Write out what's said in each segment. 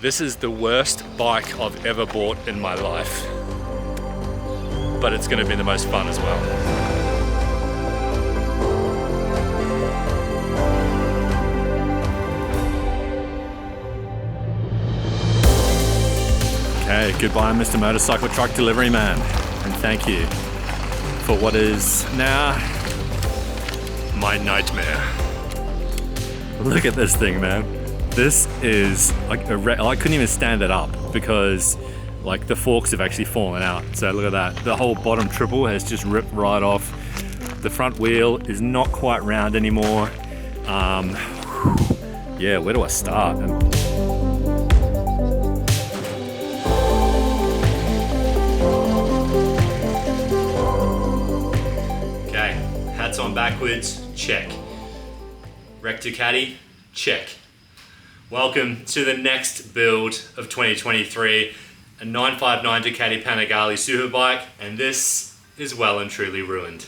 This is the worst bike I've ever bought in my life, but it's going to be the most fun as well. Okay, goodbye Mr. Motorcycle Truck Delivery Man, and thank you for what is now my nightmare. Look at this thing, man. This is like I couldn't even stand it up because like the forks have actually fallen out. So look at that. The whole bottom triple has just ripped right off. The front wheel is not quite round anymore. Yeah, where do I start? Okay, hats on backwards, check. Wreck Ducati, check. Welcome to the next build of 2023, a 959 Ducati Panigale superbike, and this is well and truly ruined.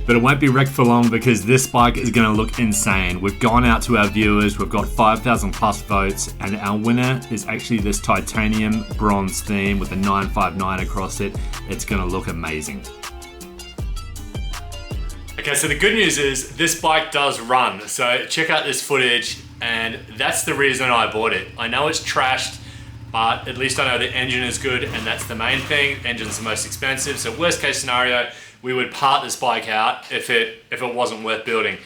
But it won't be wrecked for long because this bike is going to look insane. We've gone out to our viewers, we've got 5,000 plus votes, and our winner is actually this titanium bronze theme with the 959 across it. It's going to look amazing. Okay, so the good news is this bike does run. So check out this footage, and that's the reason I bought it. I know it's trashed, but at least I know the engine is good, and that's the main thing. Engine's the most expensive. So worst case scenario, we would part this bike out if it wasn't worth building.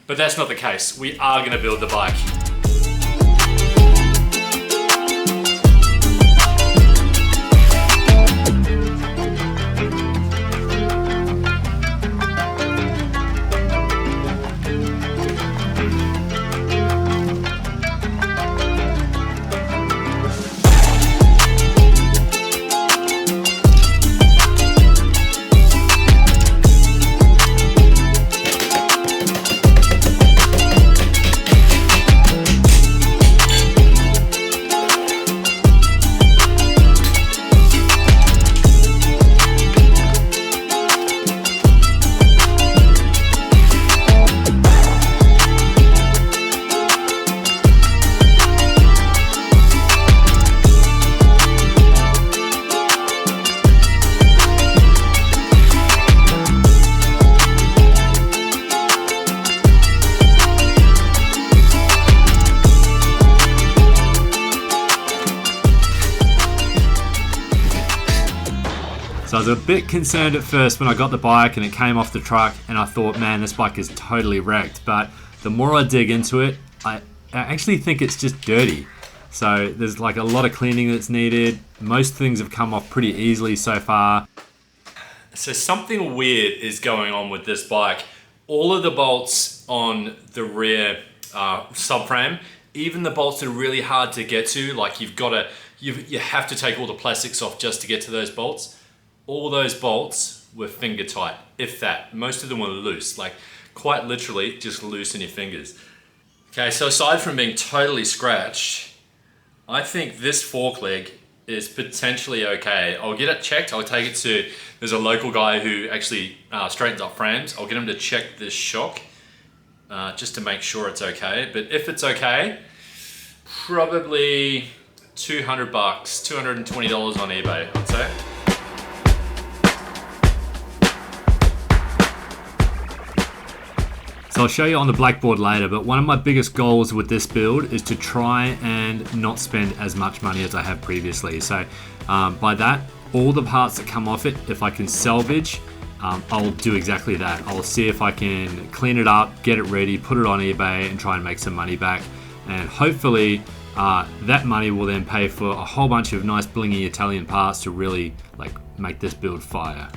But that's not the case. We are gonna build the bike. So I was a bit concerned at first when I got the bike and it came off the truck, and I thought, man, this bike is totally wrecked. But the more I dig into it, I actually think it's just dirty. So there's like a lot of cleaning that's needed. Most things have come off pretty easily so far. So something weird is going on with this bike. All of the bolts on the rear subframe, even the bolts that are really hard to get to, like you have to take all the plastics off just to get to those bolts. All those bolts were finger tight, if that. Most of them were loose, like quite literally just loose in your fingers. Okay, so aside from being totally scratched, I think this fork leg is potentially okay. I'll get it checked. I'll take it to, there's a local guy who actually straightens up frames. I'll get him to check this shock just to make sure it's okay. But if it's okay, probably $200, $220 on eBay, I'd say. So I'll show you on the blackboard later, but one of my biggest goals with this build is to try and not spend as much money as I have previously. So by that, all the parts that come off it, if I can salvage, I'll do exactly that. I'll see if I can clean it up, get it ready, put it on eBay and try and make some money back. And hopefully that money will then pay for a whole bunch of nice blingy Italian parts to really like make this build fire.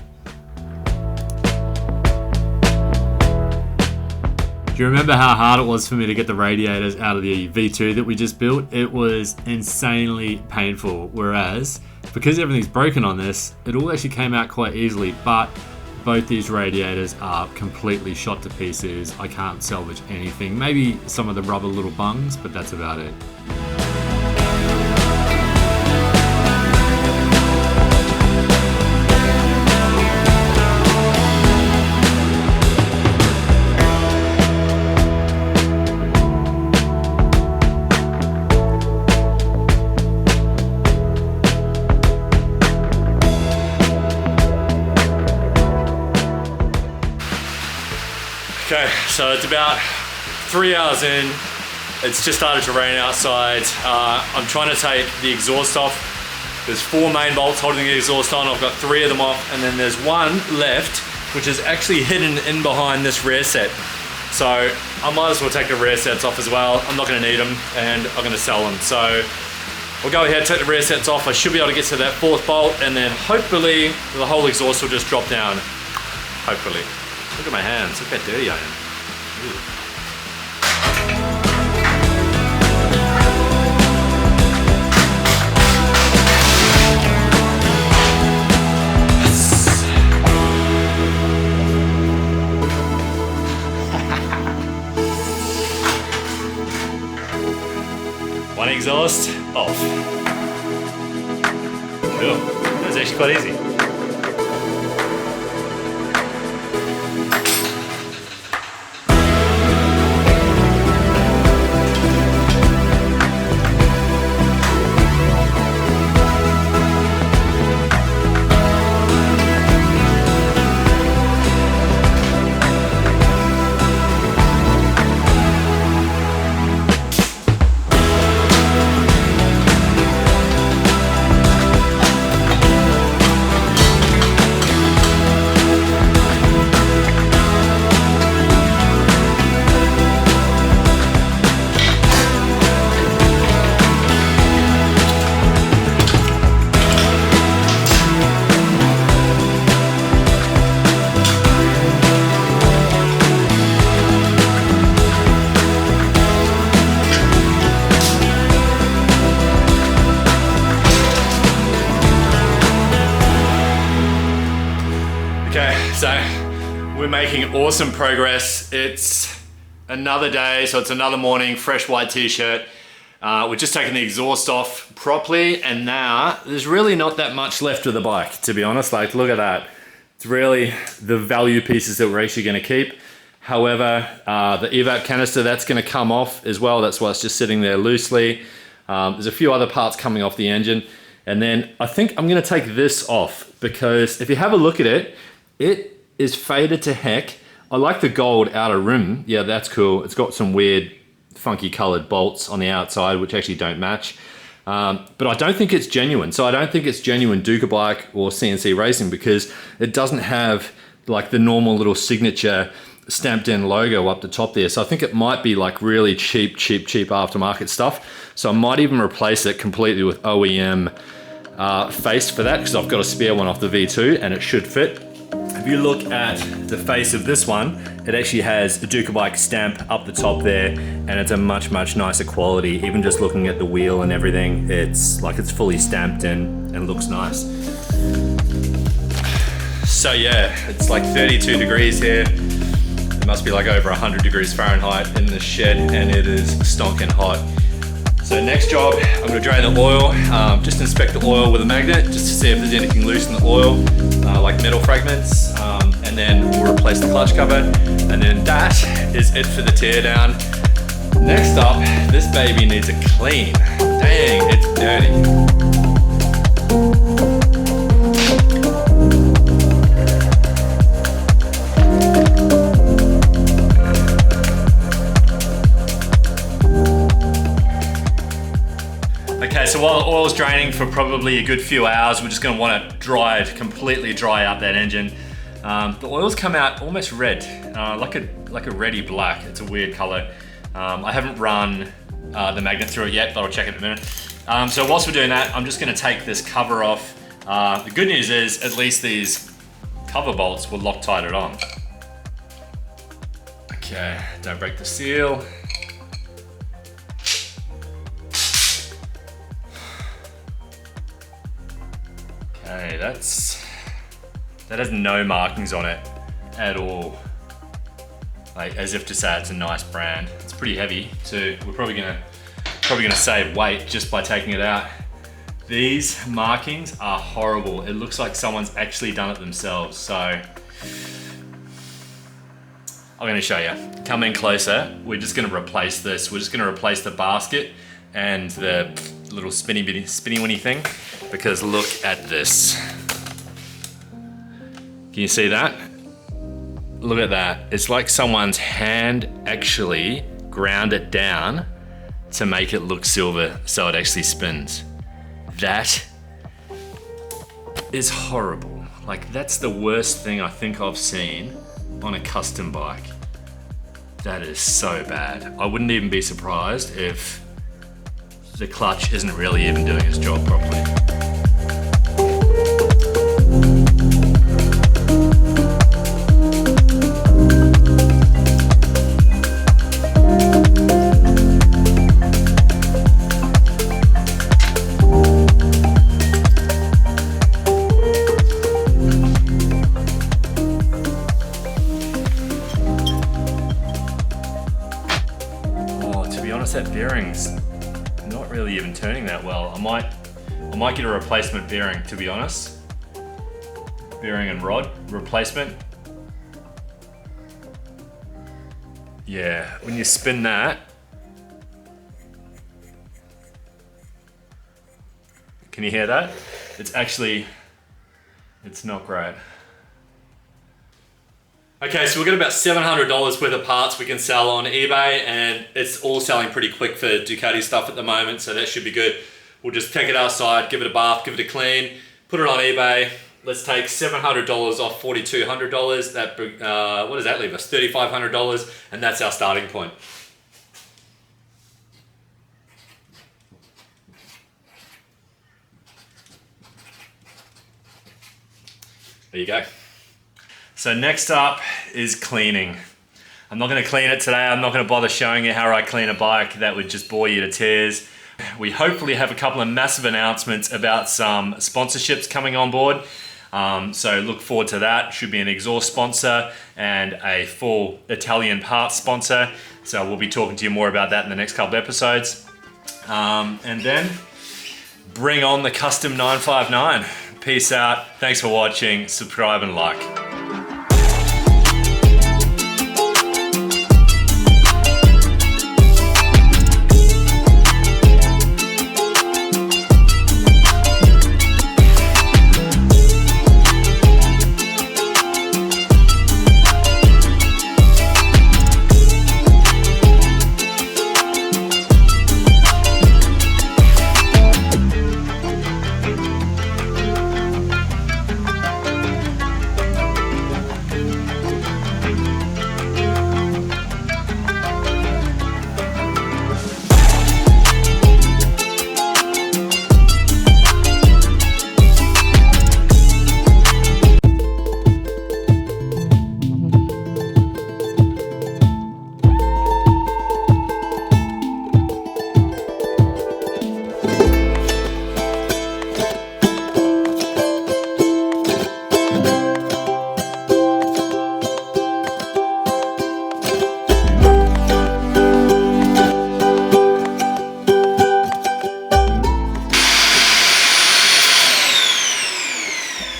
Do you remember how hard it was for me to get the radiators out of the V2 that we just built? It was insanely painful, whereas because everything's broken on this, it all actually came out quite easily, but both these radiators are completely shot to pieces. I can't salvage anything. Maybe some of the rubber little bungs, but that's about it. Okay, so it's about 3 hours in. It's just started to rain outside. I'm trying to take the exhaust off. There's 4 main bolts holding the exhaust on. I've got 3 of them off, and then there's 1 left, which is actually hidden in behind this rear set. So I might as well take the rear sets off as well. I'm not gonna need them, and I'm gonna sell them. So we'll go ahead, take the rear sets off. I should be able to get to that 4th bolt, and then hopefully the whole exhaust will just drop down. Hopefully. Look at my hands, look how dirty I am. Ooh. One exhaust off. Cool. That was actually quite easy. So we're making awesome progress. It's another day, so it's another morning, fresh white t-shirt. We're just taking the exhaust off properly, and now there's really not that much left of the bike, to be honest. Like, look at that. It's really the value pieces that we're actually gonna keep. However, the evap canister, that's gonna come off as well. That's why it's just sitting there loosely. There's a few other parts coming off the engine. And then I think I'm gonna take this off, because if you have a look at it, it is faded to heck. I like the gold outer rim. Yeah, that's cool. It's got some weird, funky colored bolts on the outside, which actually don't match. But I don't think it's genuine. So I don't think it's genuine Ducati bike or CNC racing, because it doesn't have like the normal little signature stamped in logo up the top there. So I think it might be like really cheap aftermarket stuff. So I might even replace it completely with OEM face for that, because I've got a spare one off the V2 and it should fit. If you look at the face of this one, it actually has the Ducati bike stamp up the top there, and it's a much nicer quality. Even just looking at the wheel and everything, it's like it's fully stamped and looks nice. So yeah, it's like 32 degrees here. It must be like over 100 degrees Fahrenheit in the shed, and it is stonking hot. So next job, I'm gonna drain the oil, just inspect the oil with a magnet, just to see if there's anything loose in the oil, like metal fragments, and then we'll replace the clutch cover. And then that is it for the teardown. Next up, this baby needs a clean. Dang, it's dirty. Okay, so while the oil's draining for probably a good few hours, we're just gonna wanna completely dry out that engine. The oil's come out almost red, like a reddy black. It's a weird color. I haven't run the magnet through it yet, but I'll check it in a minute. So whilst we're doing that, I'm just gonna take this cover off. The good news is, at least these cover bolts will Loctite it on. Okay, don't break the seal. Okay, that has no markings on it at all. Like, as if to say it's a nice brand. It's pretty heavy too. We're probably gonna save weight just by taking it out. These markings are horrible. It looks like someone's actually done it themselves. So I'm gonna show you. Come in closer. We're just gonna replace this. We're just gonna replace the basket and the little spinny winny thing, because look at this. Can you see that? Look at that. It's like someone's hand actually ground it down to make it look silver so it actually spins. That is horrible. Like, that's the worst thing I think I've seen on a custom bike. That is so bad. I wouldn't even be surprised if the clutch isn't really even doing its job properly. That bearing's not really even turning that well. I might get a replacement bearing, to be honest. Bearing and rod replacement. Yeah, when you spin that, can you hear that? It's not great. Okay, so we've got about $700 worth of parts we can sell on eBay, and it's all selling pretty quick for Ducati stuff at the moment, so that should be good. We'll just take it outside, give it a bath, give it a clean, put it on eBay. Let's take $700 off $4,200. That what does that leave us? $3,500, and that's our starting point. There you go. So next up is cleaning. I'm not gonna clean it today. I'm not gonna bother showing you how I clean a bike. That would just bore you to tears. We hopefully have a couple of massive announcements about some sponsorships coming on board. So look forward to that. Should be an exhaust sponsor and a full Italian parts sponsor. So we'll be talking to you more about that in the next couple of episodes. And then bring on the custom 959. Peace out. Thanks for watching. Subscribe and like.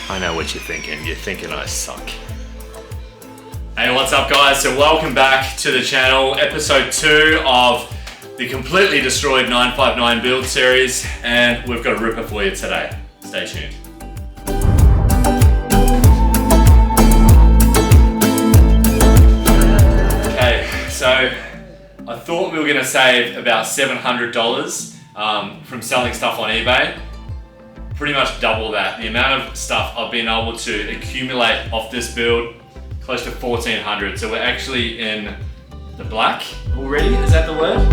I know what you're thinking. You're thinking I suck. Hey, what's up guys? So welcome back to the channel. Episode 2 of the completely destroyed 959 build series. And we've got a ripper for you today. Stay tuned. Okay, so I thought we were gonna save about $700 from selling stuff on eBay. Pretty much double that. The amount of stuff I've been able to accumulate off this build, close to 1,400. So we're actually in the black already, is that the word?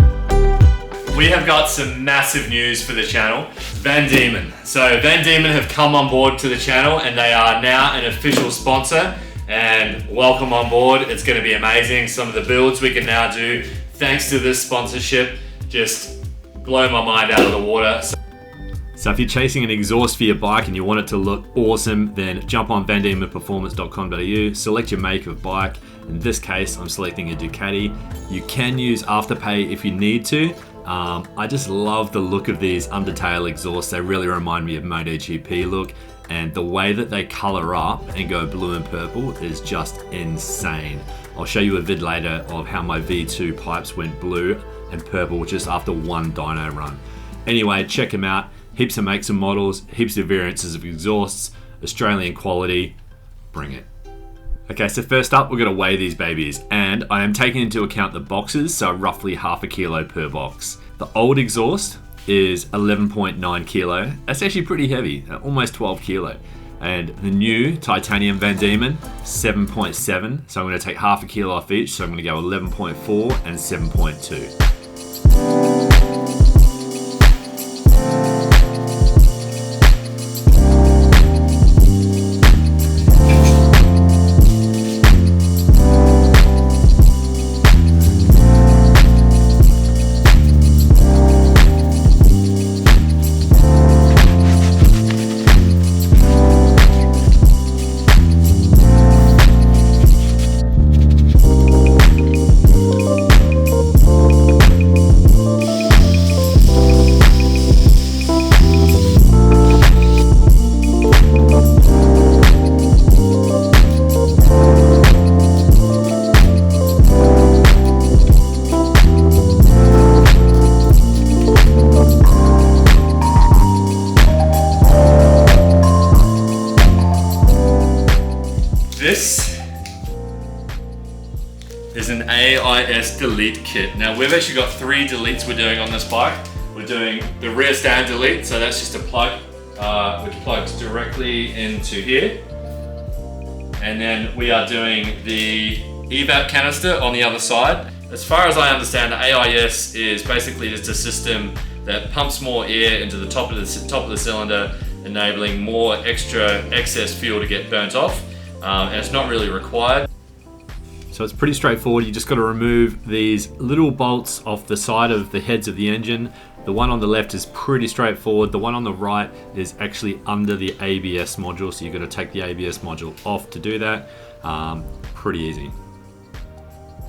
We have got some massive news for the channel. Van Diemen. So Van Diemen have come on board to the channel and they are now an official sponsor. And welcome on board, it's gonna be amazing. Some of the builds we can now do thanks to this sponsorship just blow my mind out of the water. So if you're chasing an exhaust for your bike and you want it to look awesome, then jump on vandiemenperformance.com.au, select your make of bike. In this case, I'm selecting a Ducati. You can use Afterpay if you need to. I just love the look of these undertail exhausts. They really remind me of MotoGP look, and the way that they color up and go blue and purple is just insane. I'll show you a vid later of how my V2 pipes went blue and purple just after one dyno run. Anyway, check them out. Heaps of makes and models, heaps of variances of exhausts, Australian quality, bring it. Okay, so first up, we're going to weigh these babies, and I am taking into account the boxes, so roughly half a kilo per box. The old exhaust is 11.9 kilo. That's actually pretty heavy, almost 12 kilo. And the new titanium Van Diemen, 7.7. So I'm going to take half a kilo off each, so I'm going to go 11.4 and 7.2. This is an AIS delete kit. Now we've actually got 3 deletes we're doing on this bike. We're doing the rear stand delete, so that's just a plug which plugs directly into here. And then we are doing the evap canister on the other side. As far as I understand, the AIS is basically just a system that pumps more air into the top of the cylinder, enabling more excess fuel to get burnt off. And it's not really required. So it's pretty straightforward. You just got to remove these little bolts off the side of the heads of the engine. The one on the left is pretty straightforward. The one on the right is actually under the ABS module, so you've got to take the ABS module off to do that. Pretty easy.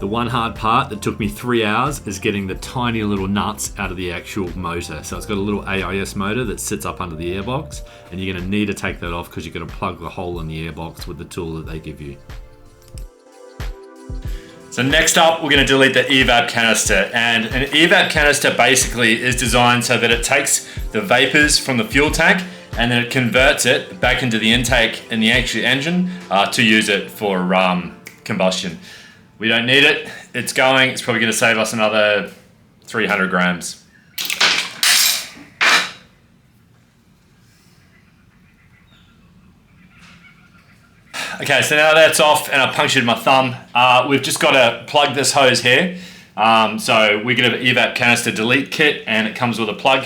The one hard part that took me 3 hours is getting the tiny little nuts out of the actual motor. So it's got a little AIS motor that sits up under the airbox, and you're going to need to take that off because you're going to plug the hole in the airbox with the tool that they give you. So next up, we're going to delete the evap canister. And an evap canister basically is designed so that it takes the vapors from the fuel tank and then it converts it back into the intake in the actual engine to use it for combustion. We don't need it. It's going. It's probably going to save us another 300 grams. Okay, so now that's off and I punctured my thumb. We've just got to plug this hose here. So we get an evap canister delete kit and it comes with a plug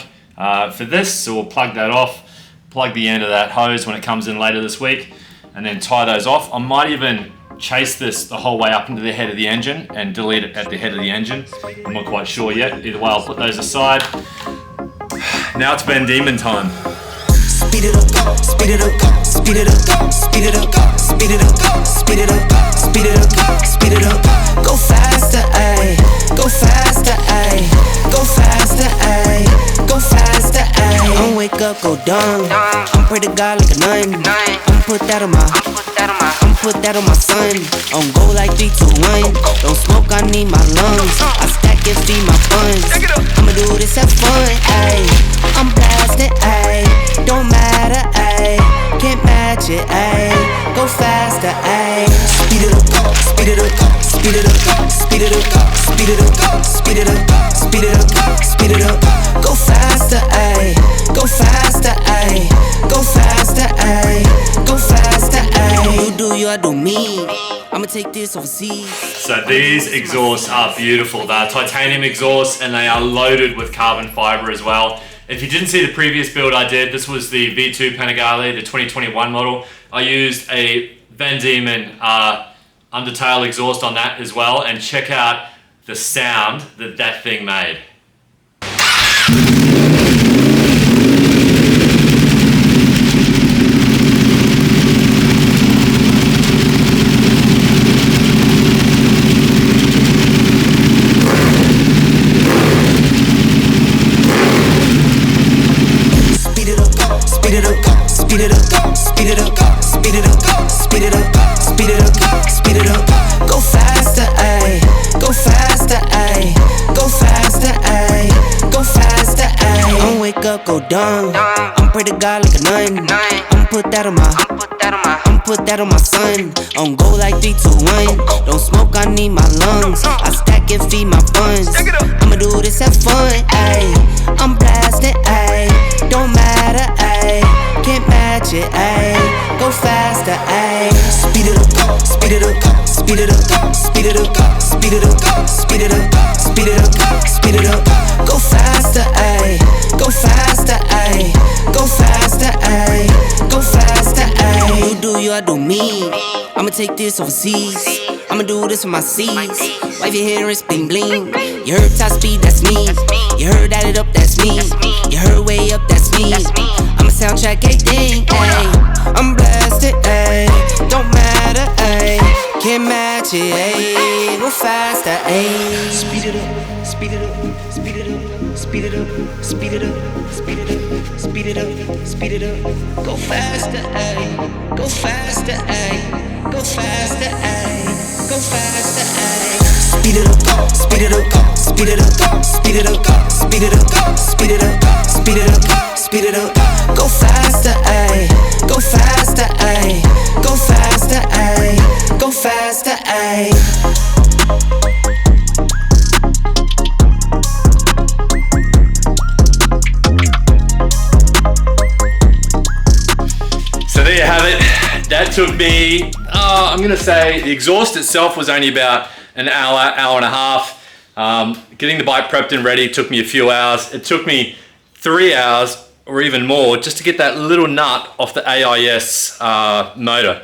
for this. So we'll plug that off, plug the end of that hose when it comes in later this week, and then tie those off. I might even chase this the whole way up into the head of the engine and delete it at the head of the engine. I'm not quite sure yet. Either way, I'll put those aside. Now it's Van Diemen time. Speed it up, speed it up, speed it up, speed it up, speed it up, speed it up, speed it up, speed it up. Go faster, ayy, go faster, ayy, go faster, ayy, go faster, ayy. Don't wake up, go dumb. I'm pretty guy like a nun. I'm put that on my son. On go like 3, 2, 1. Don't smoke, I need my lungs. I stack and feed my funds. I'ma do this, have fun, ayy. I'm blasting, ayy. Don't matter, ayy. Can't match it, ayy. Go faster, ayy. Speed it up, speed it up, speed it up, speed it up, speed it up, speed it up, speed it up, speed it up. Go faster, ayy. Go faster, ayy. Go faster, ayy. Go faster, ayy. You do you, I do me. I'ma take this overseas. So these exhausts are beautiful. They're titanium exhausts and they are loaded with carbon fiber as well. If you didn't see the previous build I did, this was the V2 Panigale, the 2021 model. I used a Van Diemen undertail exhaust on that as well, and check out the sound that that thing made. Speed it up, speed it up, speed it up, speed it up, speed it up, speed it up, speed it up. Go faster, ayy, go faster, ayy, go faster, ayy, go faster, ayy. Don't wake wake up, go dumb. I'm pray to God like a nun. I'ma put that on my son. On go like 3, 2, 1. Don't smoke, I need my lungs. I stack and feed my funds. I'ma do this, have fun, ayy. I'm blasting, ayy. Don't matter, ayy. Can't match it, ayy. Go faster, ayy. Speed it up, speed it up, speed it up, speed it up, speed it up, speed it up, speed it up, speed it up. Go faster, ayy. Go faster, ayy. Go faster, ayy. Go faster, ayy. You do you, I do me. I'ma take this overseas. I'ma do this for my seeds. Wipe your hair, it's bling bling. You heard top speed, that's me. You heard add it up, that's me. You heard way up, that's me. I'ma soundtrack everything, ayy. I'm blasted, ayy. Don't matter, ayy. Can't match it, ayy. Go faster, ayy. Speed it up, speed it up, speed it up, speed it up, speed it up, speed it up, speed it up, speed it up. Go faster, ayy. Go faster, ayy. Go faster, ayy. Go faster, ayy. Speed it up, speed it up, speed it up, speed it up, speed it up, speed it up, speed it up, speed it up. Go faster, ayy. Go faster, ayy. Go faster, ayy. Go faster, ayy. So there you have it. That took me, I'm going to say the exhaust itself was only about an hour, hour and a half. Getting the bike prepped and ready took me a few hours. It took me 3 hours or even more just to get that little nut off the AIS motor.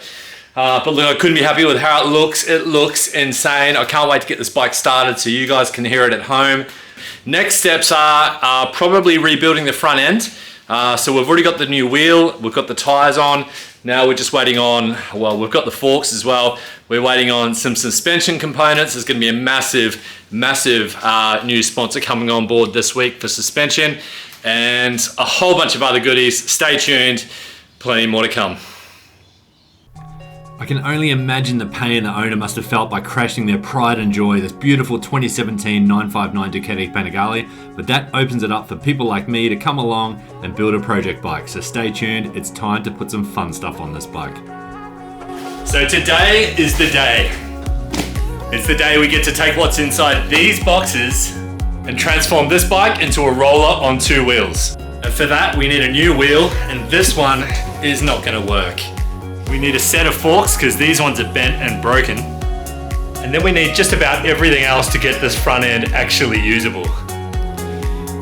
But look, I couldn't be happy with how it looks. It looks insane. I can't wait to get this bike started so you guys can hear it at home. Next steps are probably rebuilding the front end. So we've already got the new wheel, we've got the tires on. Now we're just waiting on, well, we've got the forks as well. We're waiting on some suspension components. There's gonna be a massive new sponsor coming on board this week for suspension and a whole bunch of other goodies. Stay tuned, plenty more to come. I can only imagine the pain the owner must have felt by crashing their pride and joy, this beautiful 2017 959 Ducati Panigale, but that opens it up for people like me to come along and build a project bike. So stay tuned, it's time to put some fun stuff on this bike. So today is the day. It's the day we get to take what's inside these boxes and transform this bike into a roller on 2 wheels. And for that we need a new wheel, and this one is not gonna work. We need a set of forks because these ones are bent and broken. And then we need just about everything else to get this front end actually usable.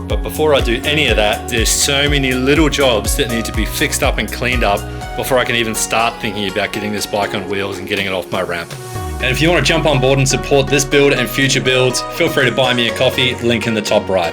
But before I do any of that, there's so many little jobs that need to be fixed up and cleaned up before I can even start thinking about getting this bike on wheels and getting it off my ramp. And if you want to jump on board and support this build and future builds, feel free to buy me a coffee, link in the top right.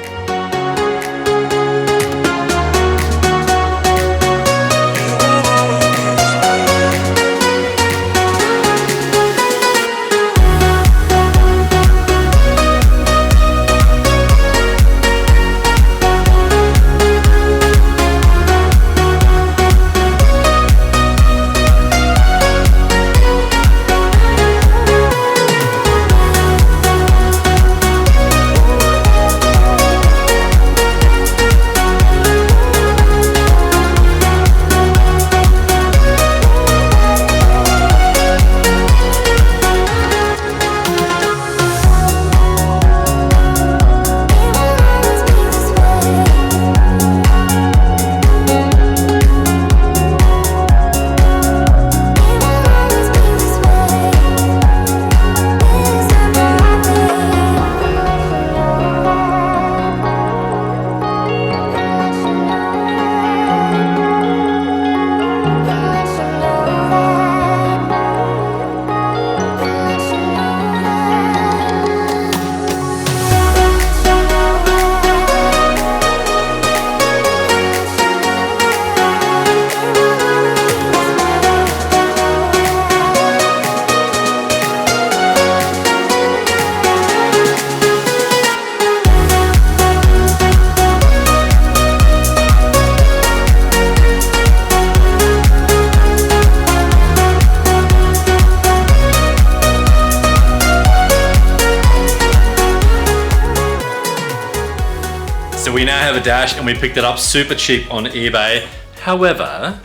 so we now have a dash and we picked it up super cheap on eBay. However,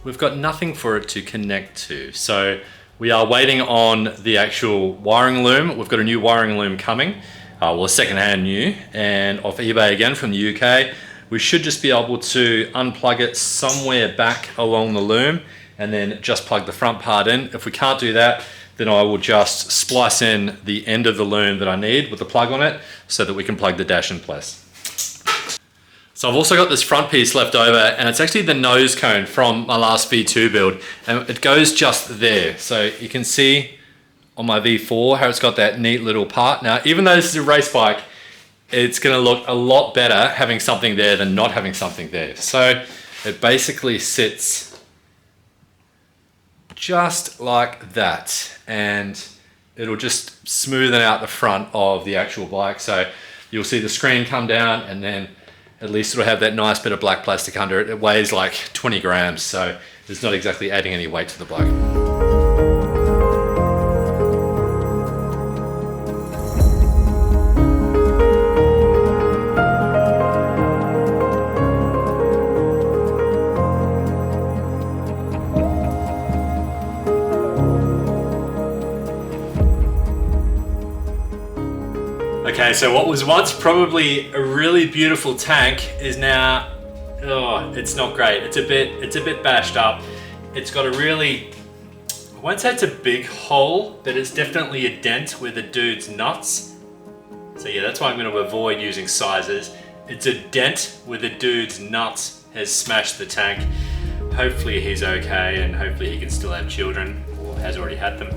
we've got nothing for it to connect to. So we are waiting on the actual wiring loom. We've got a new wiring loom coming, well, a secondhand new, and off eBay again from the UK. We should just be able to unplug it somewhere back along the loom and then just plug the front part in. If we can't do that, then I will just splice in the end of the loom that I need with the plug on it so that we can plug the dash in place. So I've also got this front piece left over, and it's actually the nose cone from my last V2 build, and it goes just there. So you can see on my V4 how it's got that neat little part. Now, even though this is a race bike, it's gonna look a lot better having something there than not having something there. So it basically sits just like that, and it'll just smoothen out the front of the actual bike. So you'll see the screen come down, and then at least it'll have that nice bit of black plastic under it. It weighs like 20 grams, so it's not exactly adding any weight to the bike. Okay, so what was once probably a really beautiful tank is now, oh, it's not great. It's a bit bashed up. It's got a really, I won't say it's a big hole, but it's definitely a dent where the dude's nuts. So yeah, that's why I'm going to avoid using sizes. It's a dent where the dude's nuts has smashed the tank. Hopefully he's okay, and hopefully he can still have children, or has already had them.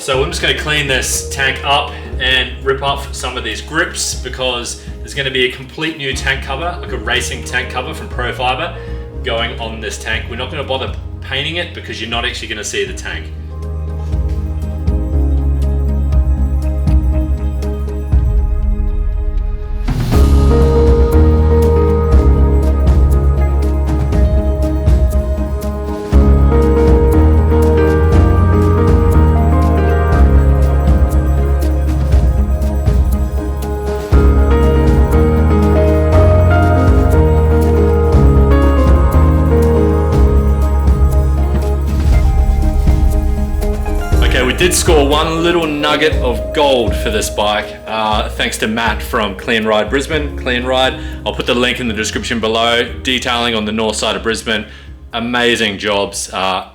So I'm just going to clean this tank up and rip off some of these grips, because there's going to be a complete new tank cover, like a racing tank cover from Pro Fiber, going on this tank. We're not going to bother painting it because you're not actually going to see the tank. Did score one little nugget of gold for this bike, thanks to Matt from Clean Ride Brisbane. Clean Ride, I'll put the link in the description below, detailing on the north side of Brisbane. Amazing jobs.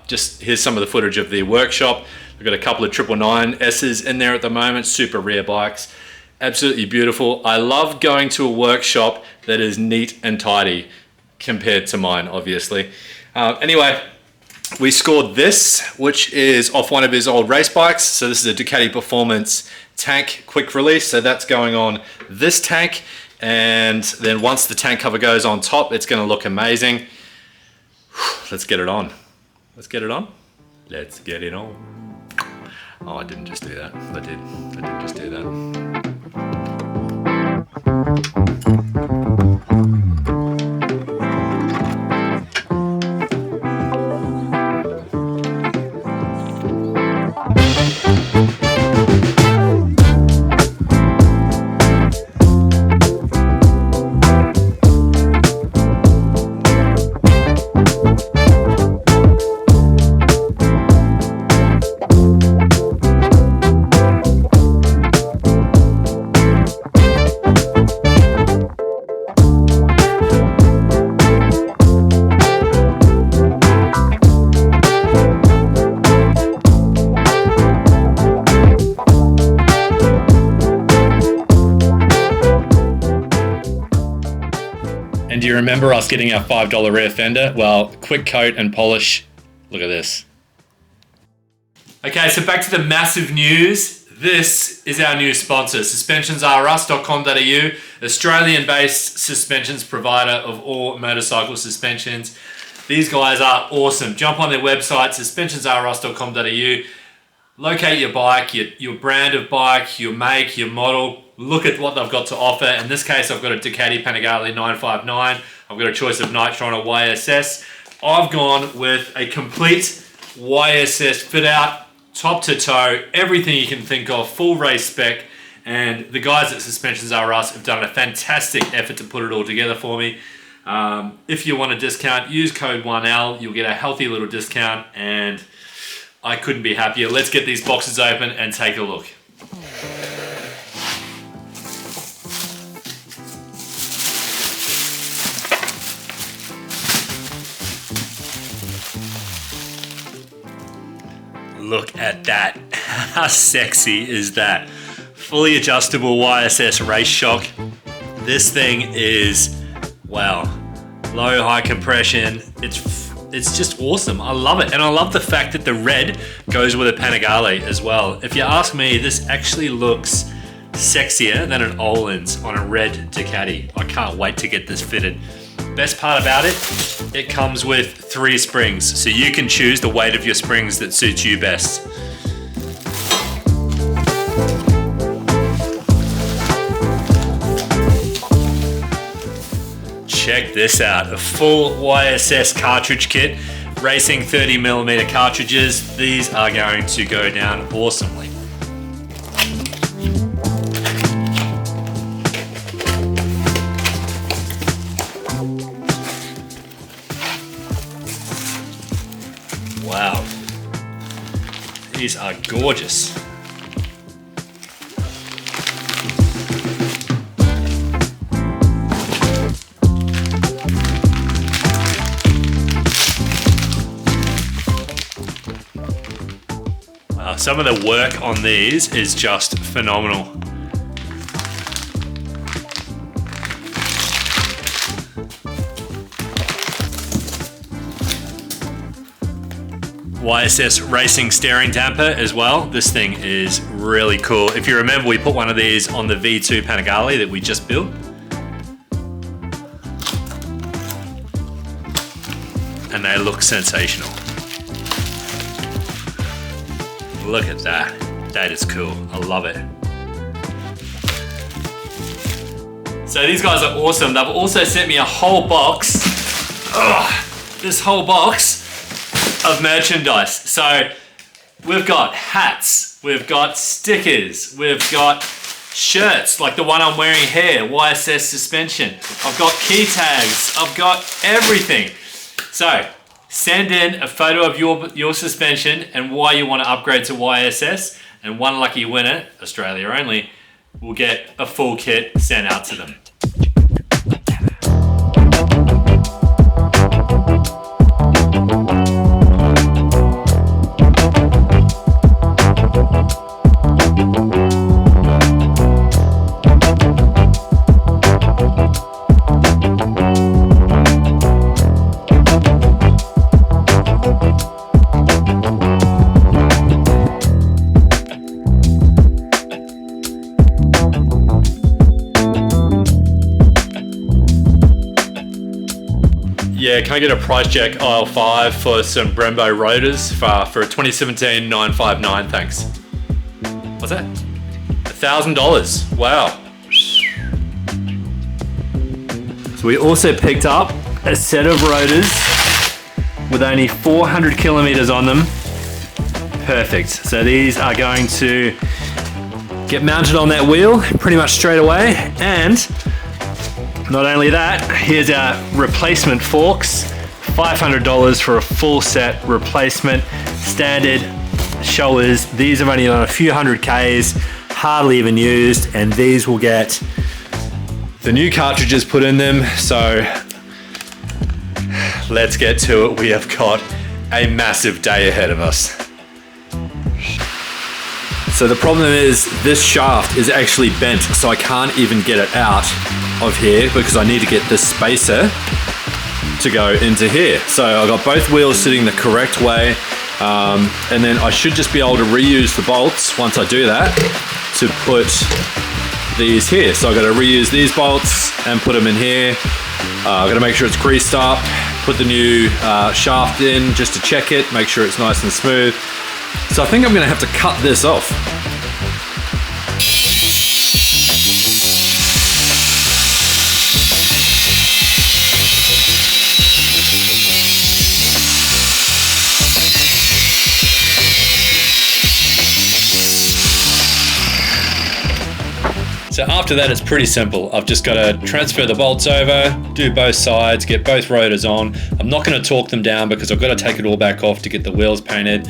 Just here's some of the footage of the workshop. We've got a couple of 999S's in there at the moment, super rare bikes. Absolutely beautiful. I love going to a workshop that is neat and tidy compared to mine, obviously. Anyway, we scored this, which is off one of his old race bikes. So this is a Ducati Performance tank quick release. So that's going on this tank. And then once the tank cover goes on top, it's going to look amazing. Let's get it on. Let's get it on. Let's get it on. Oh, I didn't just do that. I did just do that. And do you remember us getting our $5 rear fender? Well, quick coat and polish. Look at this. Okay, so back to the massive news. This is our new sponsor, suspentionsrus.com.au, Australian-based suspensions provider of all motorcycle suspensions. These guys are awesome. Jump on their website, suspentionsrus.com.au. Locate your bike, your brand of bike, your make, your model. Look at what they've got to offer. In this case, I've got a Ducati Panigale 959. I've got a choice of Nitron or YSS. I've gone with a complete YSS fit out, top to toe, everything you can think of, full race spec. And the guys at Suspensions R Us have done a fantastic effort to put it all together for me. If you want a discount, use code oneL. You'll get a healthy little discount, and I couldn't be happier. Let's get these boxes open and take a look. Look at that. How sexy is that? Fully adjustable YSS race shock. This thing is, wow, low, high compression. It's just awesome. I love it. And I love the fact that the red goes with a Panigale as well. If you ask me, this actually looks sexier than an oneL on a red Ducati. I can't wait to get this fitted. Best part about it, it comes with 3 springs, so you can choose the weight of your springs that suits you best. Check this out, a full YSS cartridge kit, racing 30mm cartridges. These are going to go down awesomely. Wow, these are gorgeous. Wow, some of the work on these is just phenomenal. YSS racing steering damper as well. This thing is really cool. If you remember, we put one of these on the V2 Panigale that we just built. And they look sensational. Look at that. That is cool. I love it. So these guys are awesome. They've also sent me a whole box. This whole box of merchandise. So we've got hats, we've got stickers, we've got shirts like the one I'm wearing here, YSS suspension. I've got key tags, I've got everything. So send in a photo of your suspension and why you want to upgrade to YSS, and one lucky winner, Australia only, will get a full kit sent out to them. Yeah, can I get a price check aisle 5 for some Brembo rotors for a 2017 959, thanks. What's that? $1,000, wow. So we also picked up a set of rotors with only 400 kilometers on them. Perfect, so these are going to get mounted on that wheel pretty much straight away, and not only that, here's our replacement forks. $500 for a full set replacement. Standard showers. These are only on a few hundred Ks, hardly even used, and these will get the new cartridges put in them. So let's get to it. We have got a massive day ahead of us. So the problem is this shaft is actually bent, so I can't even get it out of here because I need to get this spacer to go into here. So I've got both wheels sitting the correct way, and then I should just be able to reuse the bolts once I do that to put these here. So I've got to reuse these bolts and put them in here. I've got to make sure it's greased up, put the new shaft in just to check it, make sure it's nice and smooth. So I think I'm going to have to cut this off. So after that, it's pretty simple. I've just got to transfer the bolts over, do both sides, get both rotors on. I'm not going to torque them down because I've got to take it all back off to get the wheels painted.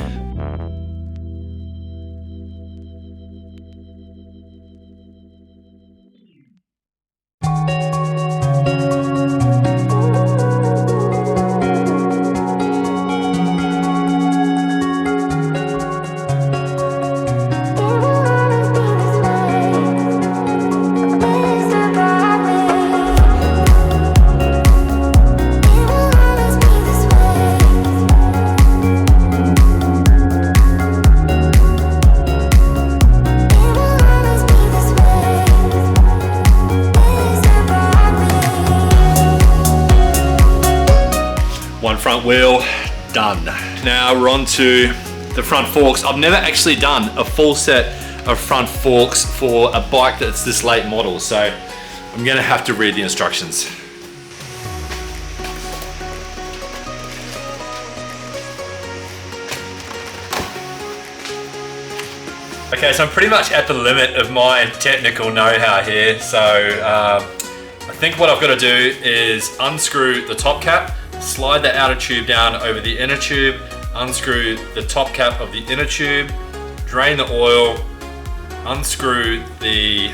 One front wheel, done. Now we're on to the front forks. I've never actually done a full set of front forks for a bike that's this late model, so I'm gonna have to read the instructions. Okay, so I'm pretty much at the limit of my technical know-how here, so I think what I've got to do is unscrew the top cap, slide the outer tube down over the inner tube, unscrew the top cap of the inner tube, drain the oil, unscrew the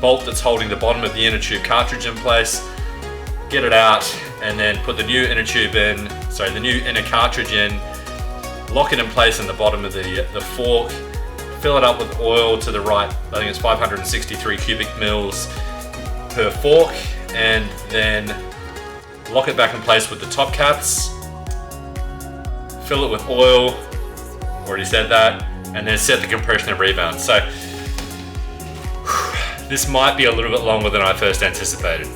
bolt that's holding the bottom of the inner tube cartridge in place, get it out, and then put the new inner tube in, the new inner cartridge in, lock it in place in the bottom of the fork, fill it up with oil to the right, I think it's 563 cubic mils per fork, and then lock it back in place with the top caps, fill it with oil, already said that, and then set the compression and rebound. So this might be a little bit longer than I first anticipated.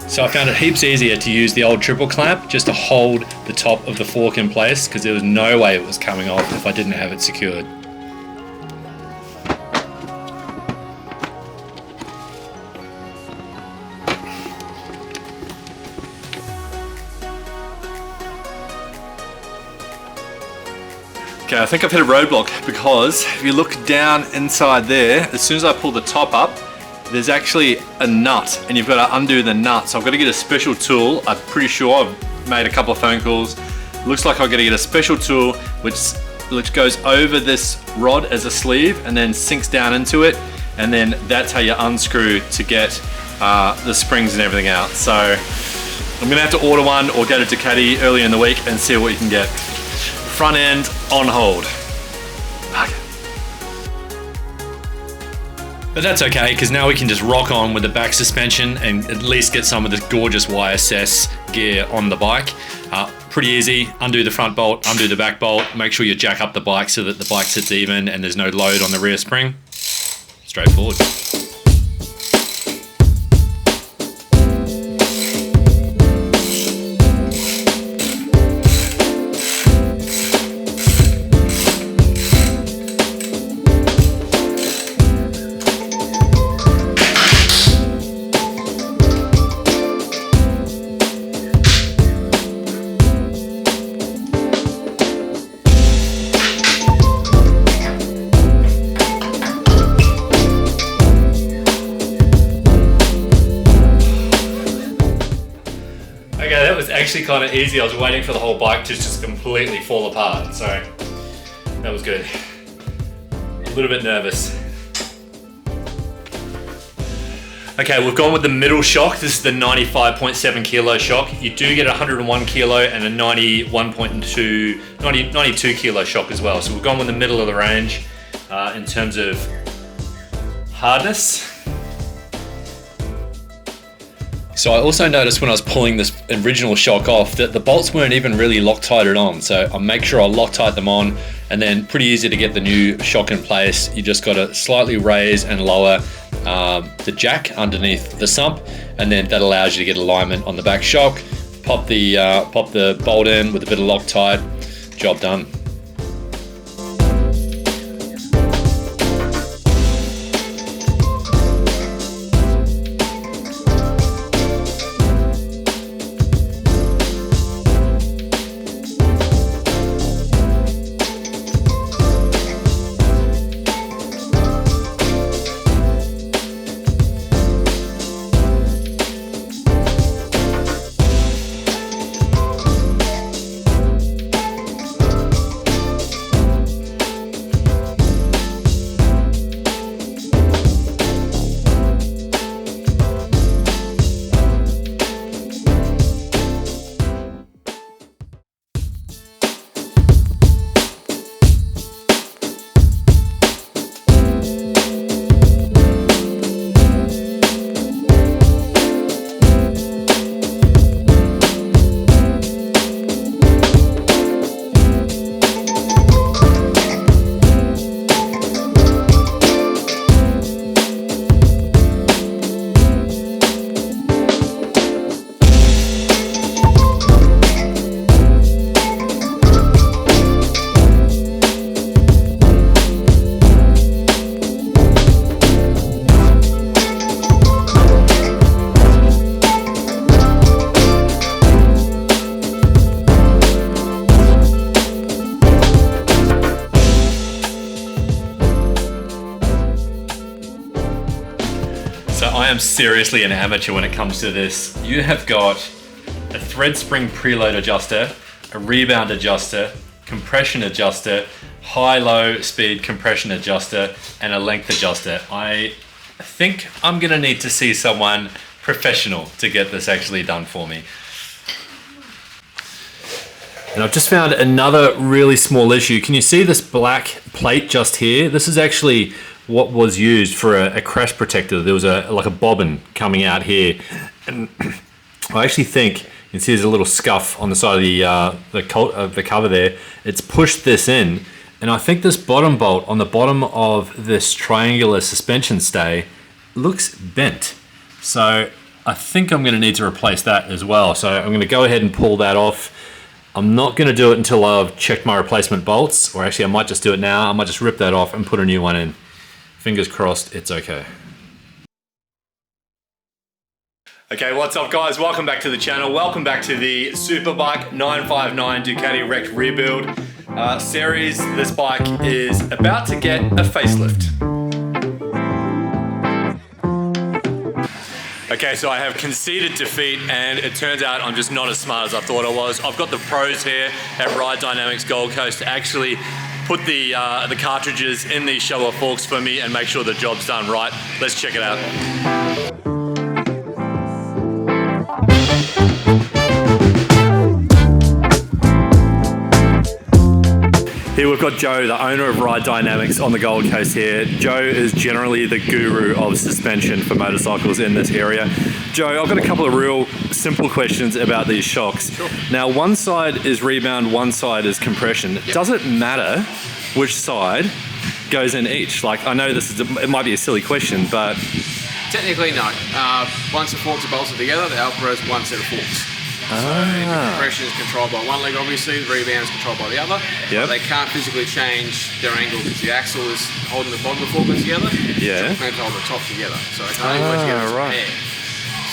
So I found it heaps easier to use the old triple clamp just to hold the top of the fork in place, because there was no way it was coming off if I didn't have it secured. Okay, I think I've hit a roadblock, because if you look down inside there, as soon as I pull the top up, there's actually a nut, and you've got to undo the nut. So I've got to get a special tool. I'm pretty sure I've made a couple of phone calls. Looks like I've got to get a special tool which goes over this rod as a sleeve and then sinks down into it, and then that's how you unscrew to get the springs and everything out. So I'm gonna have to order one or go to Ducati early in the week and see what you can get. Front end on hold. Okay. But that's okay, because now we can just rock on with the back suspension and at least get some of this gorgeous YSS gear on the bike. Pretty easy. Undo the front bolt, undo the back bolt, make sure you jack up the bike so that the bike sits even and there's no load on the rear spring. Straightforward. That was actually kind of easy. I was waiting for the whole bike to just completely fall apart, so that was good. A little bit nervous. Okay, we've gone with the middle shock. This is the 95.7 kilo shock. You do get a 101 kilo and a 92 kilo shock as well. So we've gone with the middle of the range in terms of hardness. So I also noticed when I was pulling this original shock off that the bolts weren't even really Loctited on. So I'll make sure I Loctite them on, and then pretty easy to get the new shock in place. You just got to slightly raise and lower the jack underneath the sump, and then that allows you to get alignment on the back shock. Pop the bolt in with a bit of Loctite, job done. So I am seriously an amateur when it comes to this. You have got a thread spring preload adjuster, a rebound adjuster, compression adjuster, high-low speed compression adjuster, and a length adjuster. I think I'm gonna need to see someone professional to get this actually done for me. And I've just found another really small issue. Can you see this black plate just here? This is actually what was used for a crash protector. There was like a bobbin coming out here. And I actually think, you can see there's a little scuff on the side of the cover there. It's pushed this in. And I think this bottom bolt on the bottom of this triangular suspension stay looks bent. So I think I'm gonna need to replace that as well. So I'm gonna go ahead and pull that off. I'm not going to do it until I've checked my replacement bolts, or actually I might just do it now. I might just rip that off and put a new one in. Fingers crossed, it's okay. Okay, what's up guys? Welcome back to the channel. Welcome back to the Superbike 959 Ducati Wrecked Rebuild series. This bike is about to get a facelift. Okay, so I have conceded defeat, and it turns out I'm just not as smart as I thought I was. I've got the pros here at Ride Dynamics Gold Coast to actually put the cartridges in these shower forks for me and make sure the job's done right. Let's check it out. Here we've got Joe, the owner of Ride Dynamics on the Gold Coast here. Joe is generally the guru of suspension for motorcycles in this area. Joe, I've got a couple of real simple questions about these shocks. Sure. Now, one side is rebound, one side is compression. Yep. Does it matter which side goes in each? Like, I know it might be a silly question, but... Technically, no. Once the forks are bolted together, the Alpha is one set of forks. So the compression is controlled by one leg, obviously, the rebound is controlled by the other. Yep. They can't physically change their angle because the axle is holding the bottom of the fork together. Yeah. They can hold the top together. So they can only work together as a pair.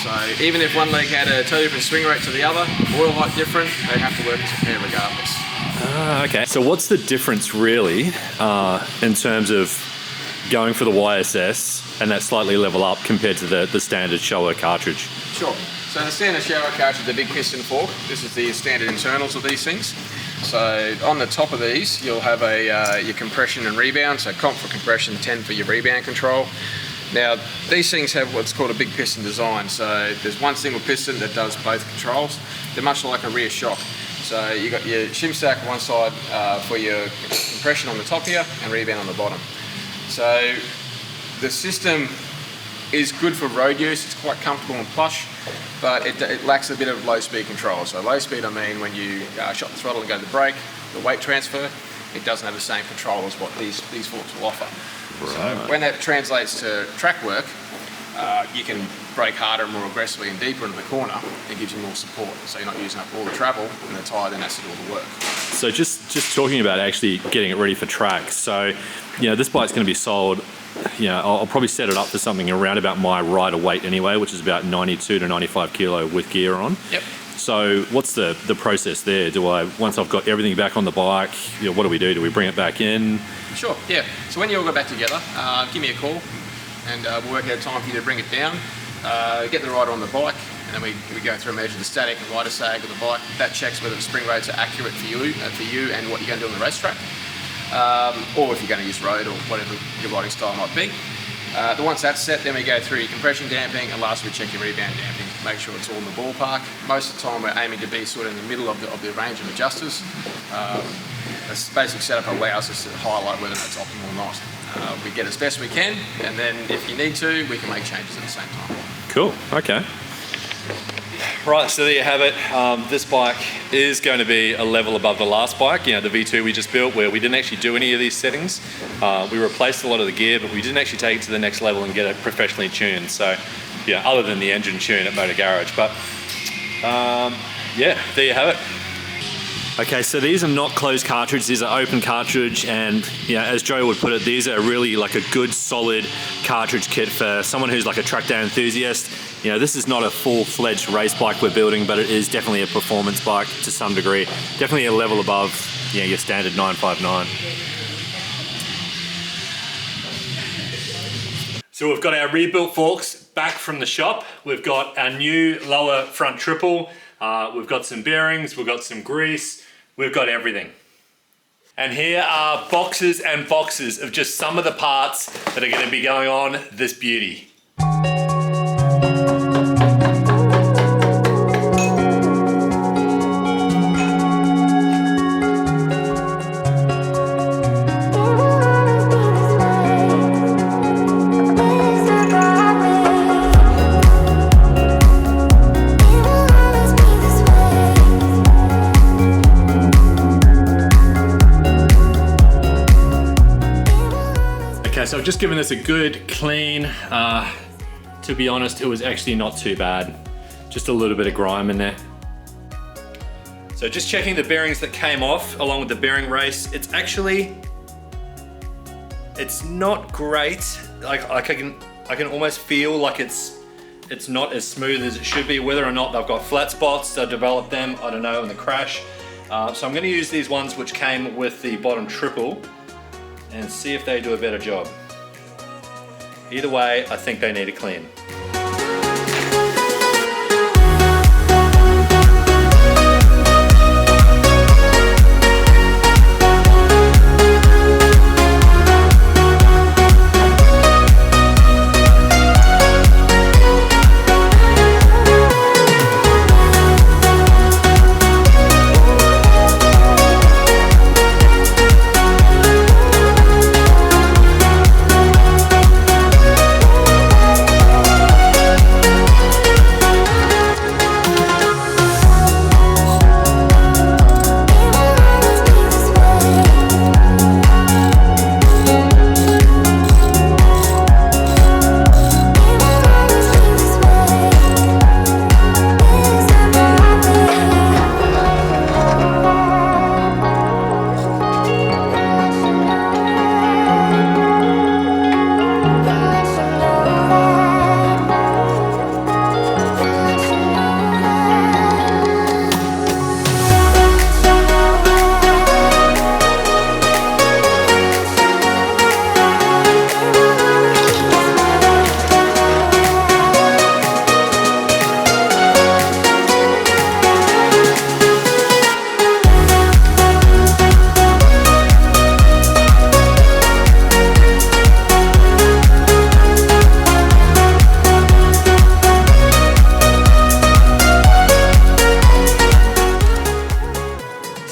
So even if one leg had a totally different swing rate to the other, oil height different, they have to work as a pair regardless. Okay. So what's the difference really in terms of going for the YSS and that slightly level up compared to the standard Showa cartridge? Sure. So the standard shower cartridge, the big piston fork, this is the standard internals of these things. So on the top of these, you'll have your compression and rebound, so comp for compression, 10 for your rebound control. Now, these things have what's called a big piston design. So there's one single piston that does both controls. They're much like a rear shock. So you've got your shim stack on one side for your compression on the top here and rebound on the bottom. So the system is good for road use. It's quite comfortable and plush, but it lacks a bit of low speed control. So low speed, I mean when you shut the throttle and go to the brake, the weight transfer, it doesn't have the same control as what these forks will offer. Right. So when that translates to track work, you can brake harder and more aggressively and deeper into the corner. It gives you more support, so you're not using up all the travel, and the tyre then has to do all the work. So just talking about actually getting it ready for track. So, you know, this bike's going to be sold. You know, I'll probably set it up for something around about my rider weight anyway, which is about 92 to 95 kilo with gear on. Yep. So what's the process there? Once I've got everything back on the bike, you know, what do? Do we bring it back in? Sure, yeah. So when you all go back together, give me a call and we'll work out a time for you to bring it down, get the rider on the bike, and then we go through and measure the static and rider sag of the bike. That checks whether the spring rates are accurate for you and what you're going to do on the racetrack. Or if you're going to use road or whatever your riding style might be. Once that's set, then we go through your compression damping, and last we check your rebound damping, make sure it's all in the ballpark. Most of the time we're aiming to be sort of in the middle of the range of adjusters. This basic setup allows us to highlight whether that's optimal or not. We get as best we can, and then if you need to, we can make changes at the same time. Cool, okay. Right, so there you have it. This bike is going to be a level above the last bike, you know, the V2 we just built, where we didn't actually do any of these settings. We replaced a lot of the gear, but we didn't actually take it to the next level and get it professionally tuned. So, yeah, other than the engine tune at Motor Garage. But, yeah, there you have it. Okay, so these are not closed cartridges, these are open cartridge, and you know, as Joe would put it, these are really like a good solid cartridge kit for someone who's like a track day enthusiast. You know, this is not a full-fledged race bike we're building, but it is definitely a performance bike to some degree. Definitely a level above, you know, your standard 959. So we've got our rebuilt forks back from the shop. We've got our new lower front triple. We've got some bearings, we've got some grease, we've got everything. And here are boxes and boxes of just some of the parts that are going to be going on this beauty. So I've just given this a good clean. To be honest, it was actually not too bad. Just a little bit of grime in there. So just checking the bearings that came off along with the bearing race. It's not great. Like I can almost feel like it's not as smooth as it should be. Whether or not they've got flat spots, they'll develop them, I don't know, in the crash. So I'm gonna use these ones which came with the bottom triple and see if they do a better job. Either way, I think they need a clean.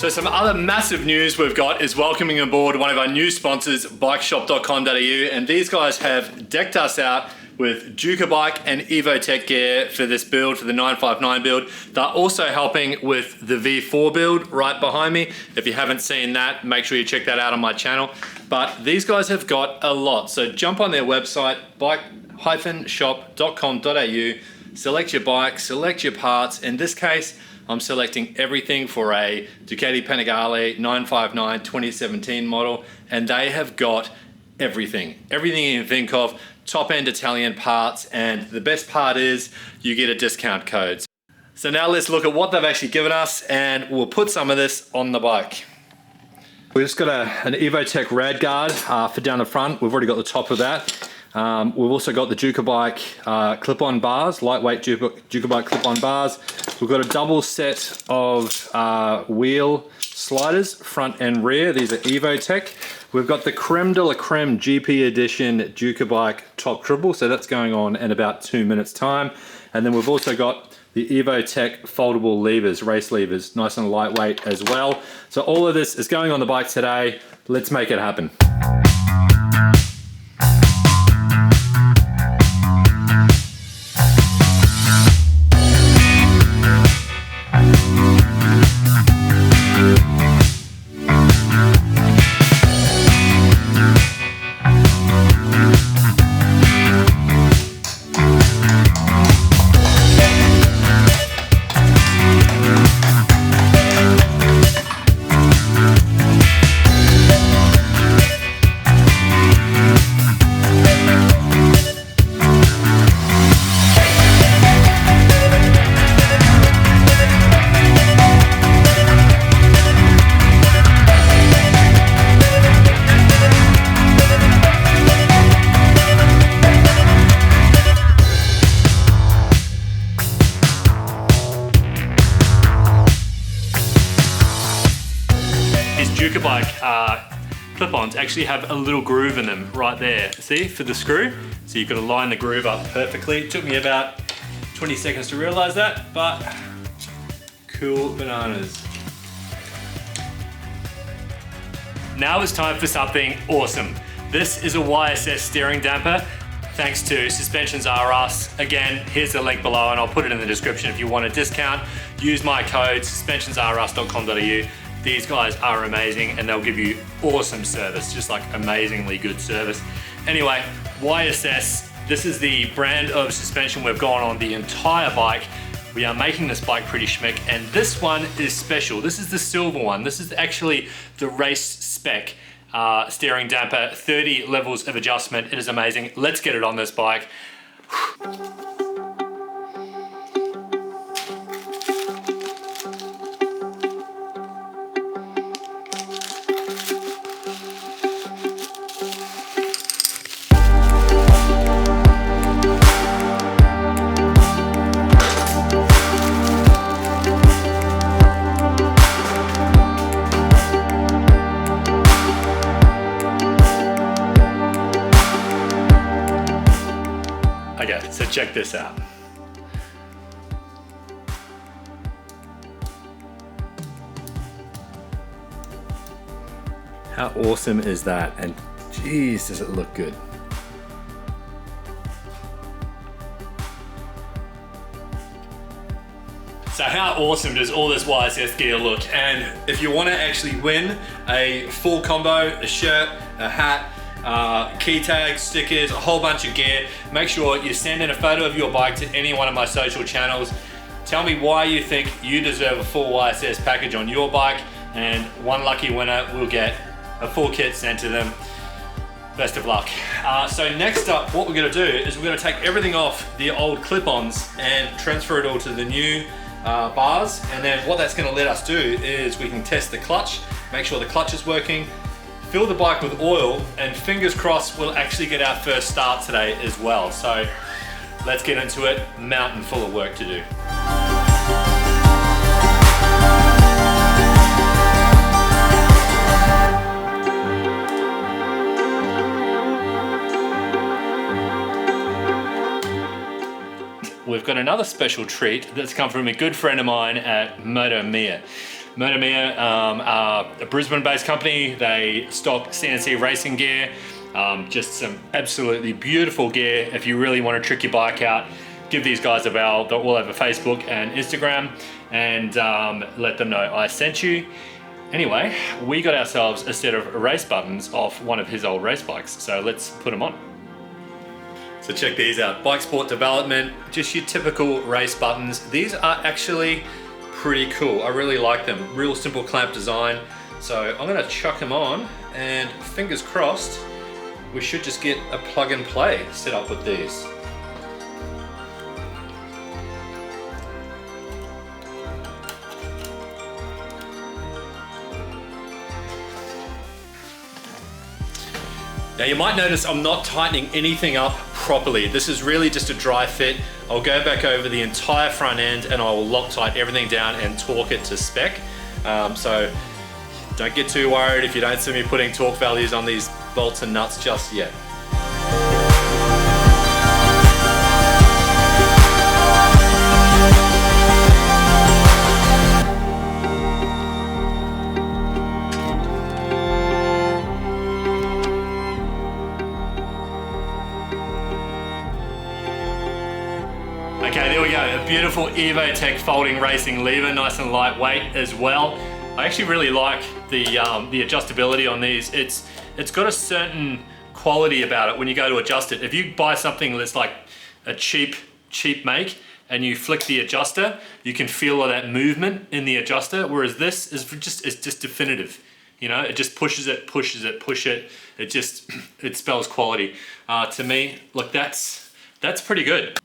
So some other massive news we've got is welcoming aboard one of our new sponsors, bikeshop.com.au, and these guys have decked us out with Ducati and EvoTech gear for this build, for the 959 build. They're also helping with the V4 build right behind me. If you haven't seen that, make sure you check that out on my channel. But these guys have got a lot. So jump on their website, bike-shop.com.au, select your bike, select your parts. In this case, I'm selecting everything for a Ducati Panigale 959 2017 model, and they have got everything you can think of, top-end Italian parts, and the best part is you get a discount code. So now let's look at what they've actually given us, and we'll put some of this on the bike. We've just got an EvoTech rad guard for down the front. We've already got the top of that. We've also got the Ducati clip-on bars, lightweight Ducati clip-on bars. We've got a double set of wheel sliders, front and rear. These are EvoTech. We've got the creme de la creme GP edition Ducati top triple, so that's going on in about 2 minutes time. And then we've also got the EvoTech foldable levers, race levers, nice and lightweight as well. So all of this is going on the bike today. Let's make it happen. bike clip-ons actually have a little groove in them right there. See, for the screw? So you've got to line the groove up perfectly. It took me about 20 seconds to realize that, but cool bananas. Now it's time for something awesome. This is a YSS steering damper, thanks to Suspensions R Us. Again, here's the link below and I'll put it in the description if you want a discount. Use my code suspensionrus.com.au. These guys are amazing and they'll give you awesome service, just like amazingly good service. Anyway, YSS, this is the brand of suspension we've gone on the entire bike. We are making this bike pretty schmick, and this one is special. This is the silver one. This is actually the race spec steering damper, 30 levels of adjustment. It is amazing. Let's get it on this bike. Okay, so check this out. How awesome is that? And geez, does it look good. So how awesome does all this YSS gear look? And if you want to actually win a full combo, a shirt, a hat, key tags, stickers, a whole bunch of gear, make sure you send in a photo of your bike to any one of my social channels. Tell me why you think you deserve a full YSS package on your bike, and one lucky winner will get a full kit sent to them. Best of luck. So next up, what we're going to do is we're going to take everything off the old clip-ons and transfer it all to the new bars, and then what that's going to let us do is we can test the clutch, make sure the clutch is working, fill the bike with oil, and fingers crossed we'll actually get our first start today as well. So let's get into it. Mountain full of work to do. We've got another special treat that's come from a good friend of mine at oneL. oneL are a Brisbane-based company. They stock CNC racing gear, just some absolutely beautiful gear. If you really want to trick your bike out, give these guys a bell. They're all over Facebook and Instagram, and let them know I sent you. Anyway, we got ourselves a set of race buttons off one of his old race bikes, so let's put them on. So check these out. Bike Sport Development, just your typical race buttons. These are actually pretty cool. I really like them. Real simple clamp design. So I'm gonna chuck them on, and fingers crossed, we should just get a plug and play set up with these. Now you might notice I'm not tightening anything up properly. This is really just a dry fit. I'll go back over the entire front end and I will Loctite everything down and torque it to spec. So don't get too worried if you don't see me putting torque values on these bolts and nuts just yet. Okay, there we go, a beautiful EvoTech folding racing lever, nice and lightweight as well. I actually really like the adjustability on these. It's got a certain quality about it when you go to adjust it. If you buy something that's like a cheap make and you flick the adjuster, you can feel all that movement in the adjuster, whereas this is just definitive. You know, it just pushes it, push it. It spells quality. To me, look, that's pretty good.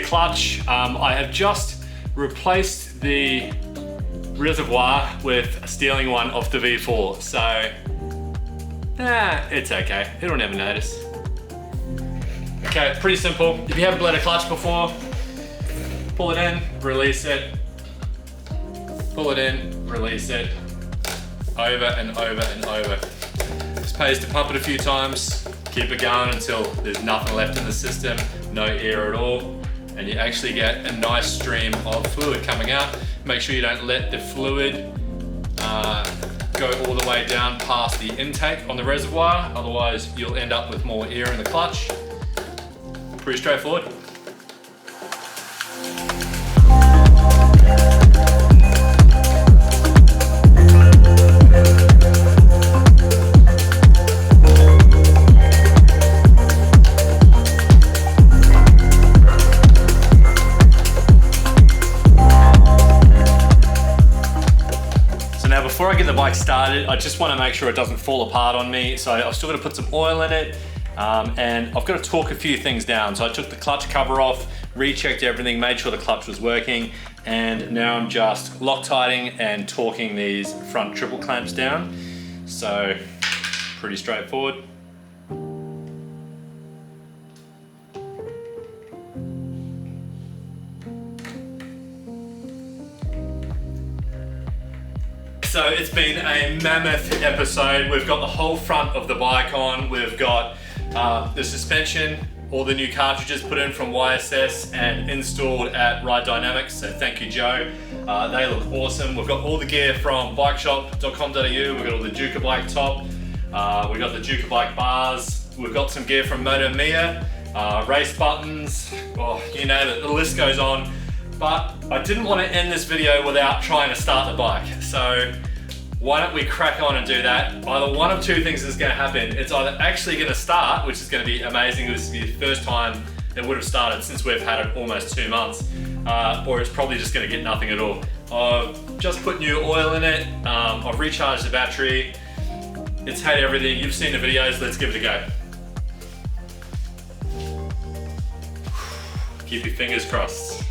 clutch. I have just replaced the reservoir with a stealing one off the V4, so it's okay, it'll never notice. Okay, pretty simple. If you haven't bled a clutch before, pull it in, release it, pull it in, release it, over and over and over. Just pays to pump it a few times, keep it going until there's nothing left in the system, no air at all, and you actually get a nice stream of fluid coming out. Make sure you don't let the fluid go all the way down past the intake on the reservoir, otherwise you'll end up with more air in the clutch. Pretty straightforward. Before I get the bike started, I just want to make sure it doesn't fall apart on me. So I've still got to put some oil in it, and I've got to torque a few things down. So I took the clutch cover off, rechecked everything, made sure the clutch was working, and now I'm just Loctiting and torquing these front triple clamps down. So pretty straightforward. So it's been a mammoth episode. We've got the whole front of the bike on. We've got the suspension, all the new cartridges put in from YSS and installed at Ride Dynamics. So thank you, Joe. They look awesome. We've got all the gear from bikeshop.com.au. We've got all the Duca bike top. We've got the Duca bike bars. We've got some gear from Moto Mia, race buttons. Oh, you name it, the list goes on. But I didn't want to end this video without trying to start the bike. So why don't we crack on and do that? Either one of two things is going to happen. It's either actually going to start, which is going to be amazing. This will be the first time it would have started since we've had it almost 2 months. Or it's probably just going to get nothing at all. I've just put new oil in it. I've recharged the battery. It's had everything. You've seen the videos. Let's give it a go. Keep your fingers crossed.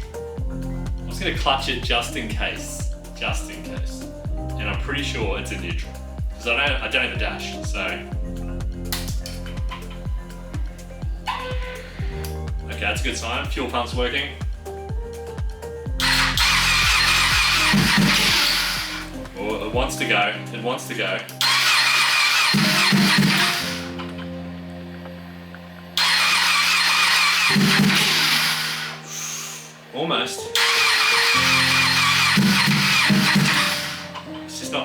I'm just gonna clutch it just in case. And I'm pretty sure it's in neutral. Because I don't have a dash, so. Okay, that's a good sign. Fuel pump's working. Oh, it wants to go. It wants to go. Almost.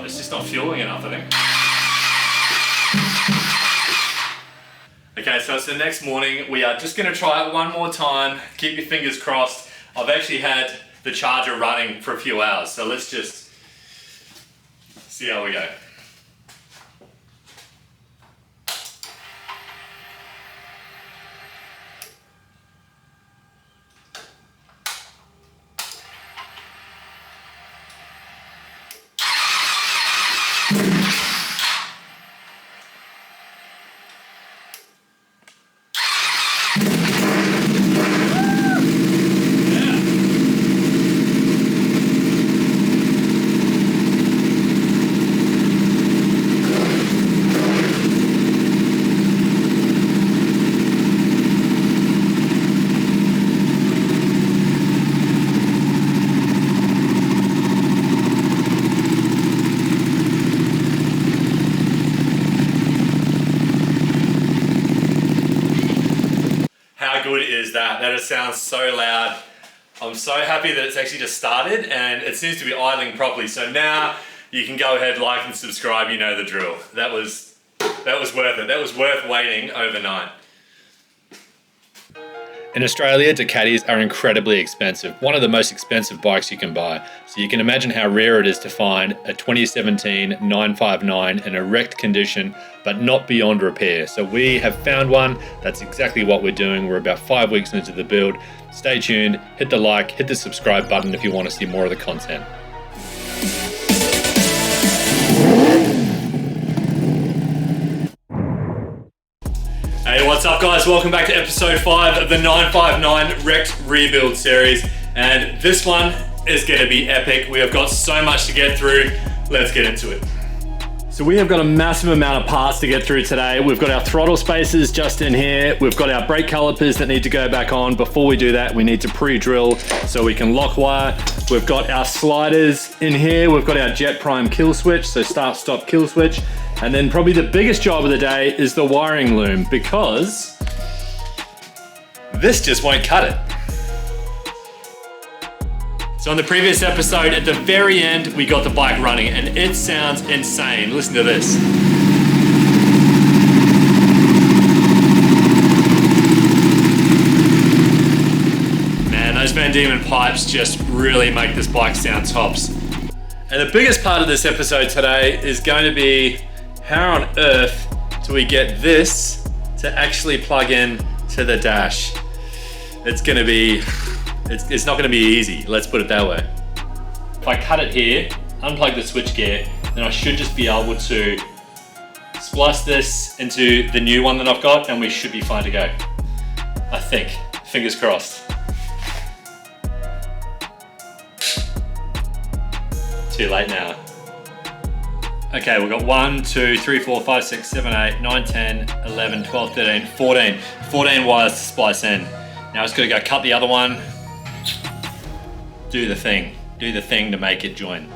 It's just not fueling enough, I think. Okay, so it's the next morning. We are just gonna try it one more time. Keep your fingers crossed. I've actually had the charger running for a few hours, so let's just see how we go. That it sounds so loud. I'm so happy that it's actually just started and it seems to be idling properly. So now you can go ahead, like and subscribe, you know the drill. That was worth it. That was worth waiting overnight. In Australia, Ducatis are incredibly expensive. One of the most expensive bikes you can buy. So you can imagine how rare it is to find a 2017 959 in a wrecked condition, but not beyond repair. So we have found one. That's exactly what we're doing. We're about 5 weeks into the build. Stay tuned, hit the like, hit the subscribe button if you want to see more of the content. Hey, what's up up, guys? Welcome back to episode 5 of the 959 Wrecked Rebuild series. And this one is going to be epic. We have got so much to get through. Let's get into it. So we have got a massive amount of parts to get through today. We've got our throttle spacers just in here. We've got our brake calipers that need to go back on. Before we do that, we need to pre-drill so we can lock wire. We've got our sliders in here. We've got our jet prime kill switch, so start, stop, kill switch. And then probably the biggest job of the day is the wiring loom, because this just won't cut it. So on the previous episode, at the very end, we got the bike running and it sounds insane. Listen to this. Man, those Van Diemen pipes just really make this bike sound tops. And the biggest part of this episode today is going to be how on earth do we get this to actually plug in to the dash? It's not going to be easy, let's put it that way. If I cut it here, unplug the switchgear, then I should just be able to splice this into the new one that I've got and we should be fine to go. I think. Fingers crossed. Too late now. Okay, we've got 1, 2, 3, 4, 5, 6, 7, 8, 9, 10, 11, 12, 13, 14. 14 wires to splice in. Now it's got to go cut the other one. Do the thing to make it join.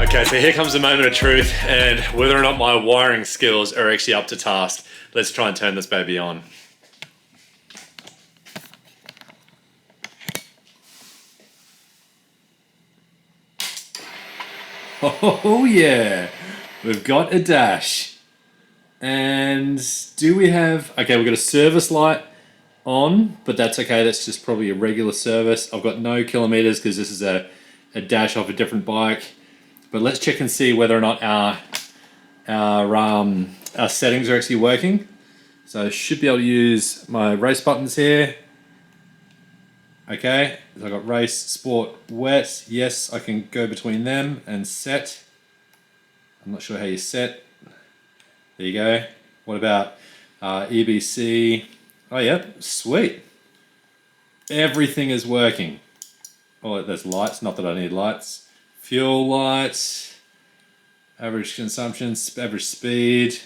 Okay, so here comes the moment of truth and whether or not my wiring skills are actually up to task. Let's try and turn this baby on. Oh yeah, we've got a dash. And do we have, okay, we've got a service light on, but that's okay, that's just probably a regular service. I've got no kilometers because this is a dash off a different bike. But let's check and see whether or not our settings are actually working. So I should be able to use my race buttons here. Okay, so I've got race, sport, wet. Yes, I can go between them and set. I'm not sure how you set. There you go. What about EBC? Oh yeah, sweet. Everything is working. Oh, there's lights, not that I need lights. Fuel lights, average consumption, average speed.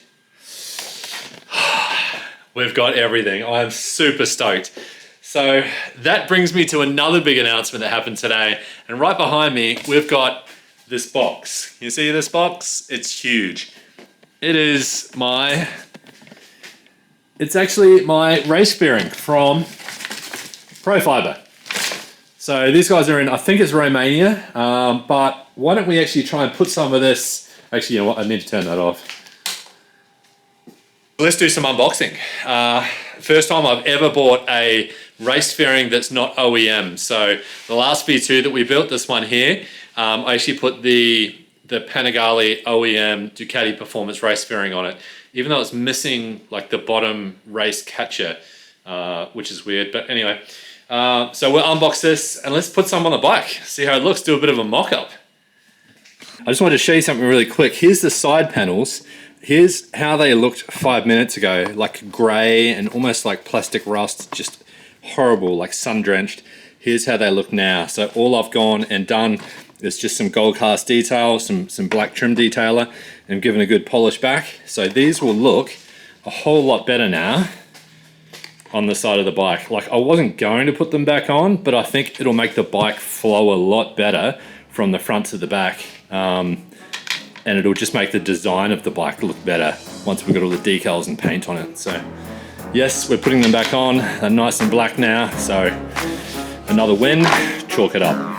We've got everything. I'm super stoked. So that brings me to another big announcement that happened today. And right behind me, we've got this box. You see this box? It's huge. It's actually my race bearing from Profiber. So these guys are in, I think it's Romania, but why don't we actually try and put some of this, actually, you know what, I need to turn that off. Let's do some unboxing. First time I've ever bought a race fairing that's not OEM. So the last V2 that we built, this one here, I actually put the Panigale OEM Ducati Performance race fairing on it, even though it's missing like the bottom race catcher, which is weird, but anyway. So we'll unbox this and let's put some on the bike, see how it looks, do a bit of a mock-up. I just wanted to show you something really quick. Here's the side panels. Here's how they looked 5 minutes ago, like grey and almost like plastic rust, just horrible, like sun-drenched. Here's how they look now. So all I've gone and done is just some gold cast detail, some black trim detailer, and given a good polish back. So these will look a whole lot better now on the side of the bike. Like, I wasn't going to put them back on, but I think it'll make the bike flow a lot better from the front to the back. And it'll just make the design of the bike look better once we've got all the decals and paint on it. So Yes, we're putting them back on. They're nice and black now, so another win. Chalk it up.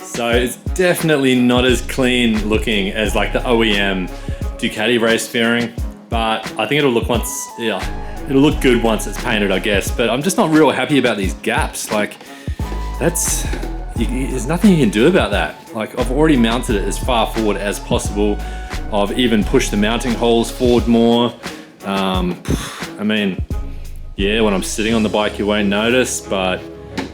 So it's definitely not as clean looking as like the OEM Ducati race fairing, but I think it'll look it'll look good once it's painted, I guess. But I'm just not real happy about these gaps. Like there's nothing you can do about that. Like I've already mounted it as far forward as possible. I've even pushed the mounting holes forward more. I mean, yeah, when I'm sitting on the bike you won't notice, but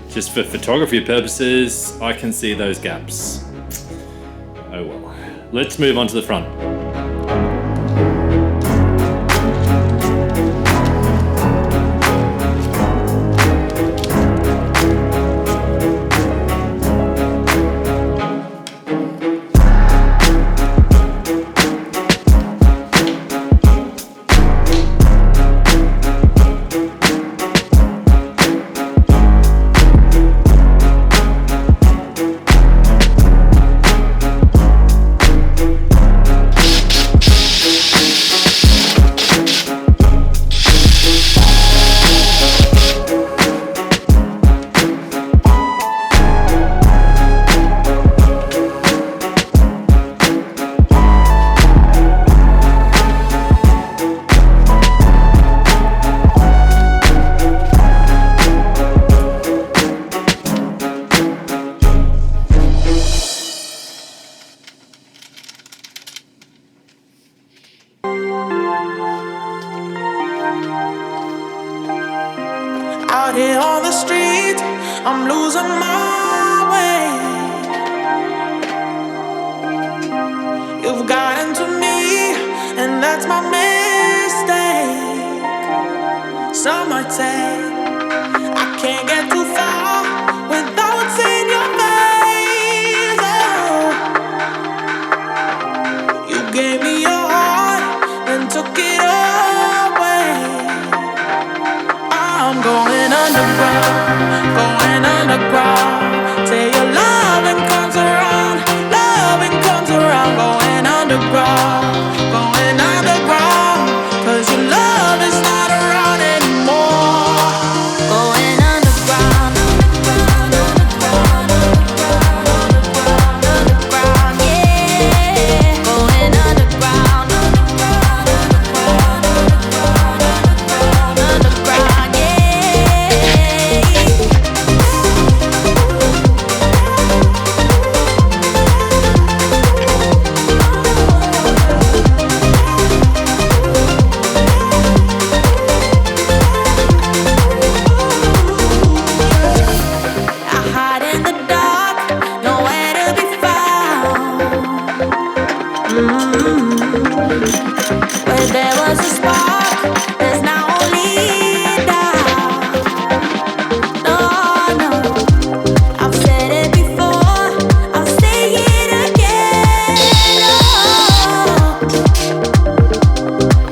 just for photography purposes, I can see those gaps. Oh well. Let's move on to the front. Out here on the street, I'm losing my way. You've gotten to me, and that's my mistake. Some might say I can't get too far without seeing your face. Oh, you gave me your heart and took it away. I'm going underground. Say your loving comes around, going underground, 'cause your love is not around anymore. Going underground, yeah. Going underground, where there was a spark, there's now only doubt. No, no, I've said it before, I'll say it again. Oh,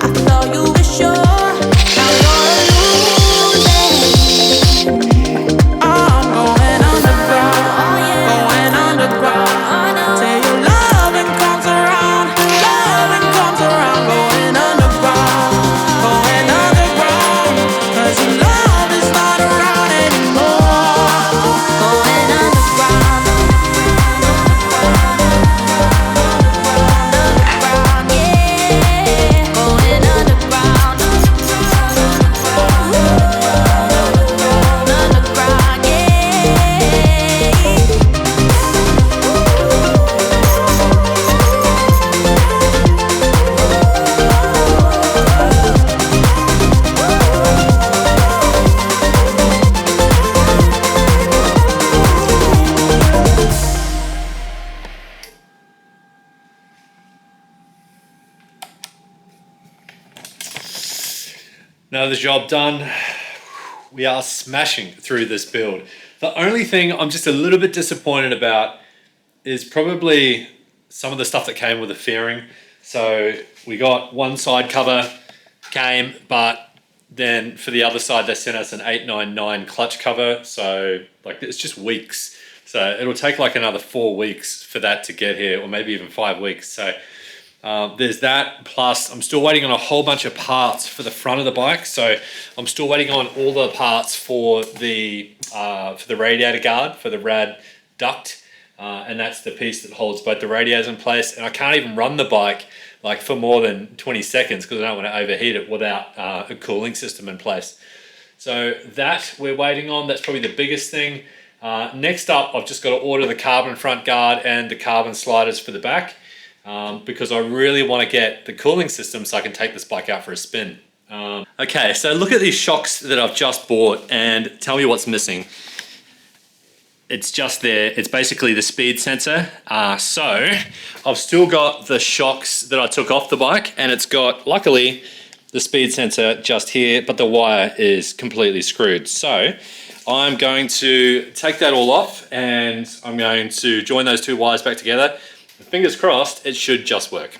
I thought you were sure, now you're losing. I'm going underground, going underground. Say your loving comes around, going underground, 'cause your love is not around anymore. Going underground, yeah. Going underground, Now the job done. We are smashing through this build. The only thing I'm just a little bit disappointed about is probably some of the stuff that came with the fairing. So we got one side cover came, but then for the other side they sent us an 899 clutch cover. So like it's just weeks. So it'll take like another 4 weeks for that to get here, or maybe even 5 weeks. So there's that. Plus I'm still waiting on a whole bunch of parts for the front of the bike. So I'm still waiting on all the parts for the radiator guard for the rad duct. And that's the piece that holds both the radiators in place. And I can't even run the bike like for more than 20 seconds because I don't want to overheat it without a cooling system in place. So that we're waiting on. That's probably the biggest thing. Next up, I've just got to order the carbon front guard and the carbon sliders for the back because I really want to get the cooling system so I can take this bike out for a spin. Okay, so look at these shocks that I've just bought and tell me what's missing. It's just there. It's basically the speed sensor. So I've still got the shocks that I took off the bike, and it's got, luckily, the speed sensor just here, but the wire is completely screwed. So I'm going to take that all off and I'm going to join those two wires back together. Fingers crossed, it should just work.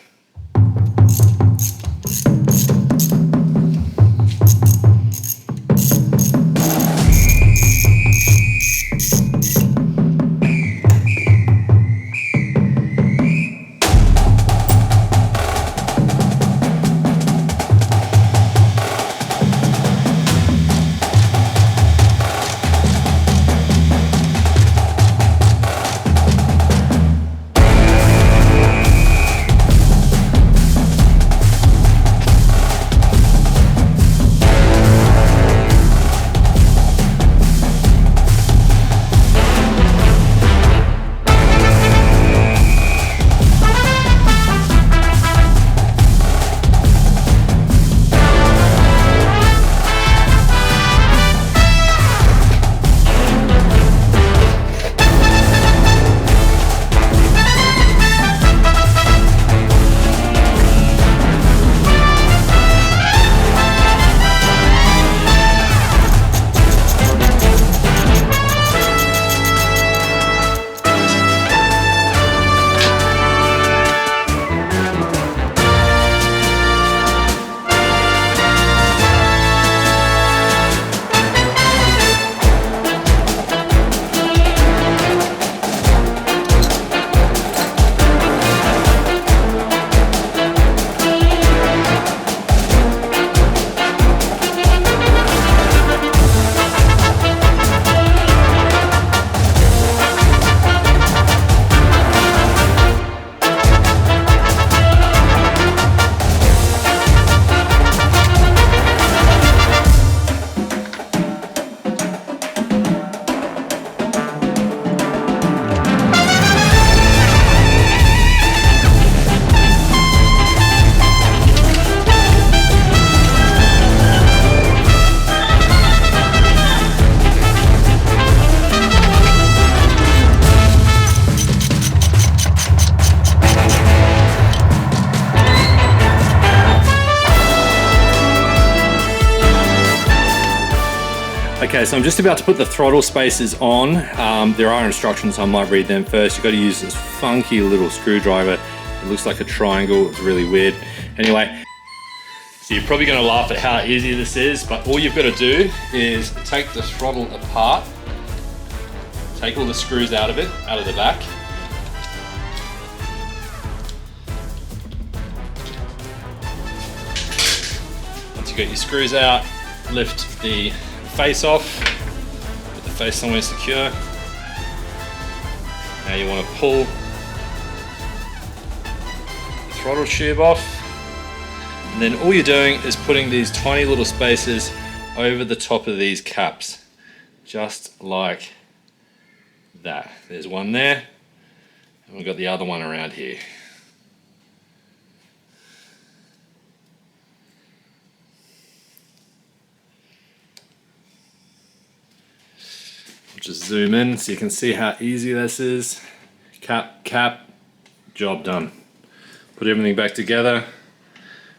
Okay, so I'm just about to put the throttle spacers on. There are instructions, I might read them first. You've got to use this funky little screwdriver. It looks like a triangle, it's really weird. Anyway, so you're probably going to laugh at how easy this is, but all you've got to do is take the throttle apart, take all the screws out of the back. Once you've got your screws out, lift the face off, put the face somewhere secure. Now you want to pull the throttle tube off, and then all you're doing is putting these tiny little spacers over the top of these caps, just like that. There's one there, and we've got the other one around here. Just zoom in so you can see how easy this is. Cap, cap, job done. Put everything back together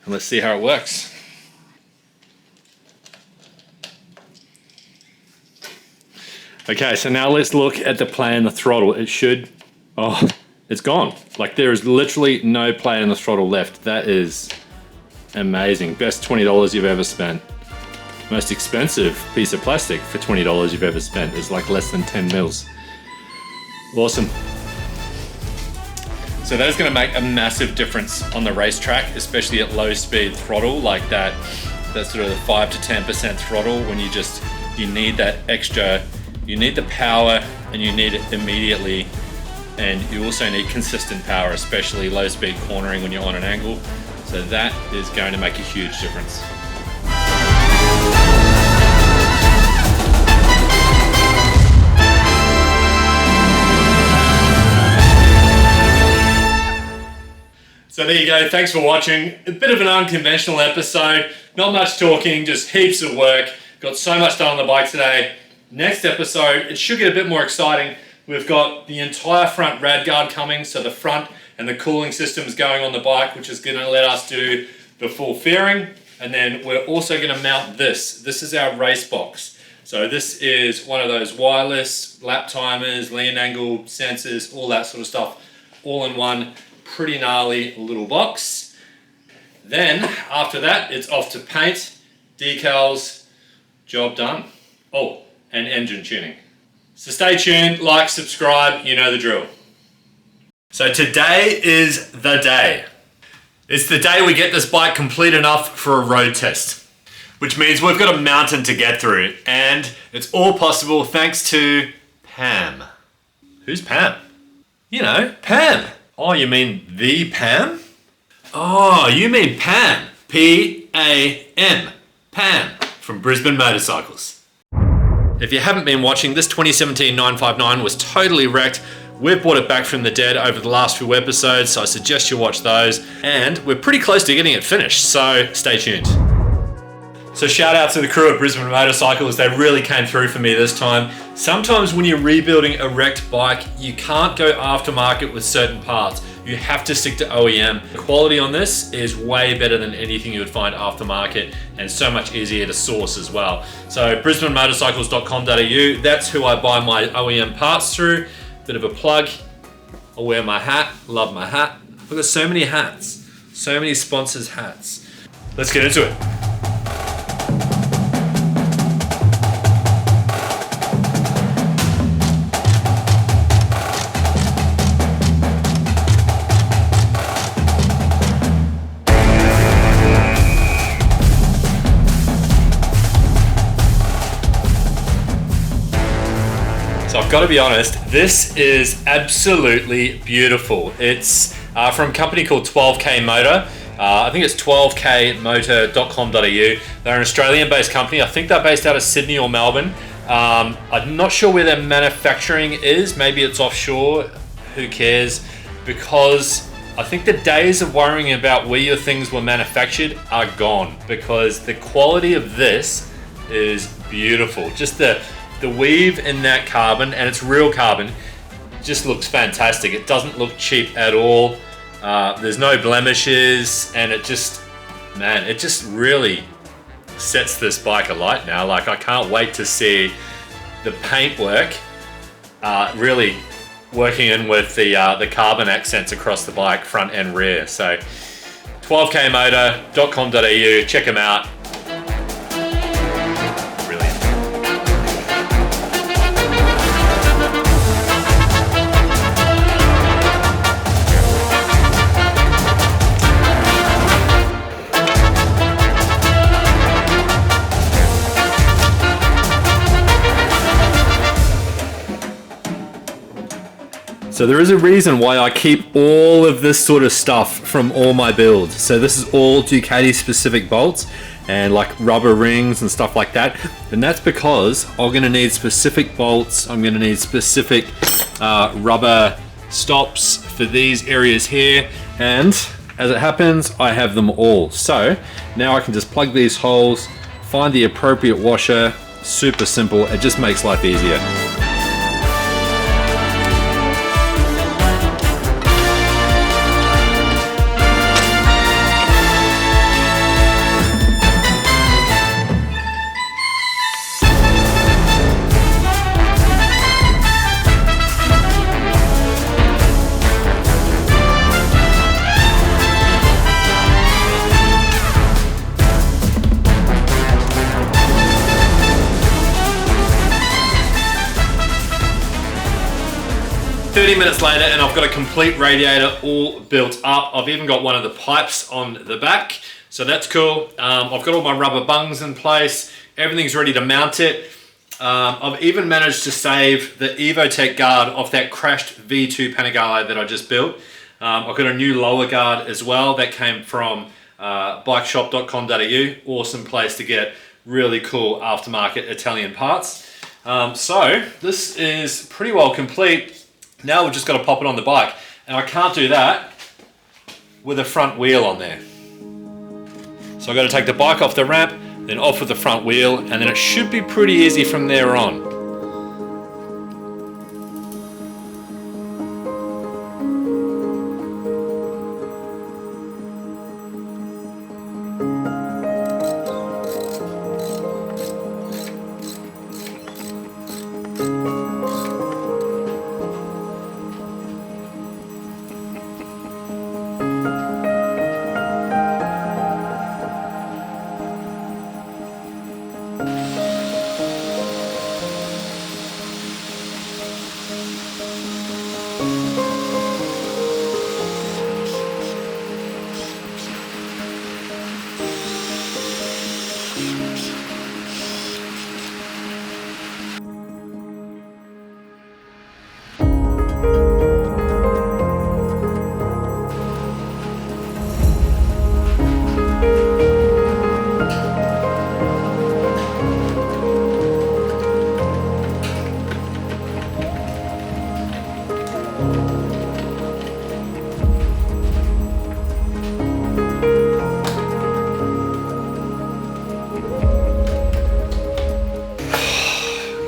and let's see how it works. Okay, so now let's look at the play and the throttle. It should, oh, it's gone. Like there is literally no play in the throttle left. That is amazing. Best $20 you've ever spent. Most expensive piece of plastic for $20 you've ever spent is like less than 10 mils. Awesome. So that is going to make a massive difference on the racetrack, especially at low speed throttle, like that sort of 5 to 10% throttle when you need that extra, you need the power and you need it immediately. And you also need consistent power, especially low speed cornering when you're on an angle. So that is going to make a huge difference. So there you go, thanks for watching. A bit of an unconventional episode, not much talking, just heaps of work. Got so much done on the bike today. Next episode, it should get a bit more exciting. We've got the entire front rad guard coming, so the front and the cooling system's going on the bike, which is gonna let us do the full fairing. And then we're also gonna mount this. This is our race box. So this is one of those wireless lap timers, lean angle sensors, all that sort of stuff, all in one pretty gnarly little box. Then after that, it's off to paint, decals, job done. Oh, and engine tuning. So stay tuned, like, subscribe, you know the drill. So today is the day. It's the day we get this bike complete enough for a road test, which means we've got a mountain to get through, and it's all possible thanks to Pam. Who's Pam? You know, Pam. Oh, you mean the Pam? Oh, you mean Pam. P-A-M. Pam from Brisbane Motorcycles. If you haven't been watching, this 2017 959 was totally wrecked. We've brought it back from the dead over the last few episodes, so I suggest you watch those. And we're pretty close to getting it finished, so stay tuned. So shout out to the crew at Brisbane Motorcycles. They really came through for me this time. Sometimes when you're rebuilding a wrecked bike, you can't go aftermarket with certain parts. You have to stick to OEM. The quality on this is way better than anything you would find aftermarket and so much easier to source as well. So brisbanemotorcycles.com.au, that's who I buy my OEM parts through. Bit of a plug. I'll wear my hat, love my hat. I've got so many hats, so many sponsors' hats. Let's get into it. I've got to be honest, this is absolutely beautiful. It's from a company called 12K Motor. I think it's 12kmotor.com.au. They're an Australian-based company. I think they're based out of Sydney or Melbourne. I'm not sure where their manufacturing is. Maybe it's offshore. Who cares? Because I think the days of worrying about where your things were manufactured are gone, because the quality of this is beautiful. Just the weave in that carbon, and it's real carbon, just looks fantastic. It doesn't look cheap at all. There's no blemishes, and it just really sets this bike alight now. Like, I can't wait to see the paintwork really working in with the carbon accents across the bike, front and rear. So 12kmotor.com.au, check them out. So there is a reason why I keep all of this sort of stuff from all my builds. So this is all Ducati specific bolts and like rubber rings and stuff like that. And that's because I'm gonna need specific bolts. I'm gonna need specific rubber stops for these areas here. And as it happens, I have them all. So now I can just plug these holes, find the appropriate washer. Super simple, it just makes life easier. 30 minutes later and I've got a complete radiator all built up. I've even got one of the pipes on the back, so that's cool. I've got all my rubber bungs in place. Everything's ready to mount it. I've even managed to save the EvoTech guard off that crashed V2 Panigale that I just built. I've got a new lower guard as well that came from bikeshop.com.au. Awesome place to get really cool aftermarket Italian parts. So this is pretty well complete. Now we've just got to pop it on the bike, and I can't do that with a front wheel on there. So I've got to take the bike off the ramp, then off with the front wheel, and then it should be pretty easy from there on.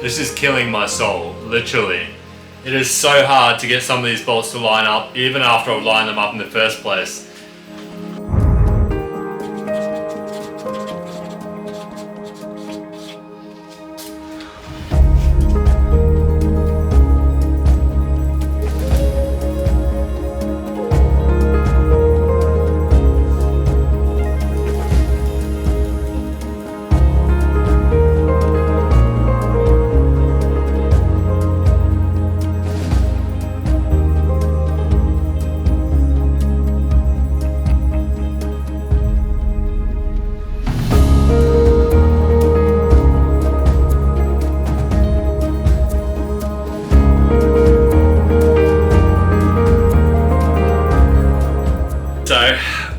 This is killing my soul, literally. It is so hard to get some of these bolts to line up, even after I've lined them up in the first place.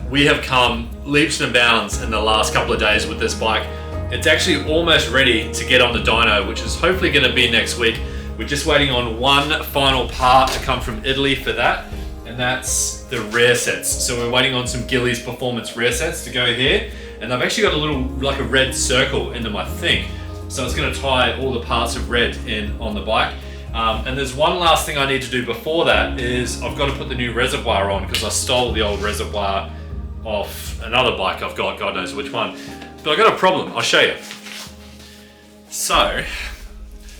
We have come leaps and bounds in the last couple of days with this bike. It's actually almost ready to get on the dyno, which is hopefully going to be next week. We're just waiting on one final part to come from Italy for that, and that's the rear sets. So we're waiting on some Gillies Performance rear sets to go here, and I've actually got a little, like a red circle in them, I think. So it's going to tie all the parts of red in on the bike. And there's one last thing I need to do before that is I've got to put the new reservoir on, because I stole the old reservoir off another bike I've got, God knows which one. But I've got a problem, I'll show you. So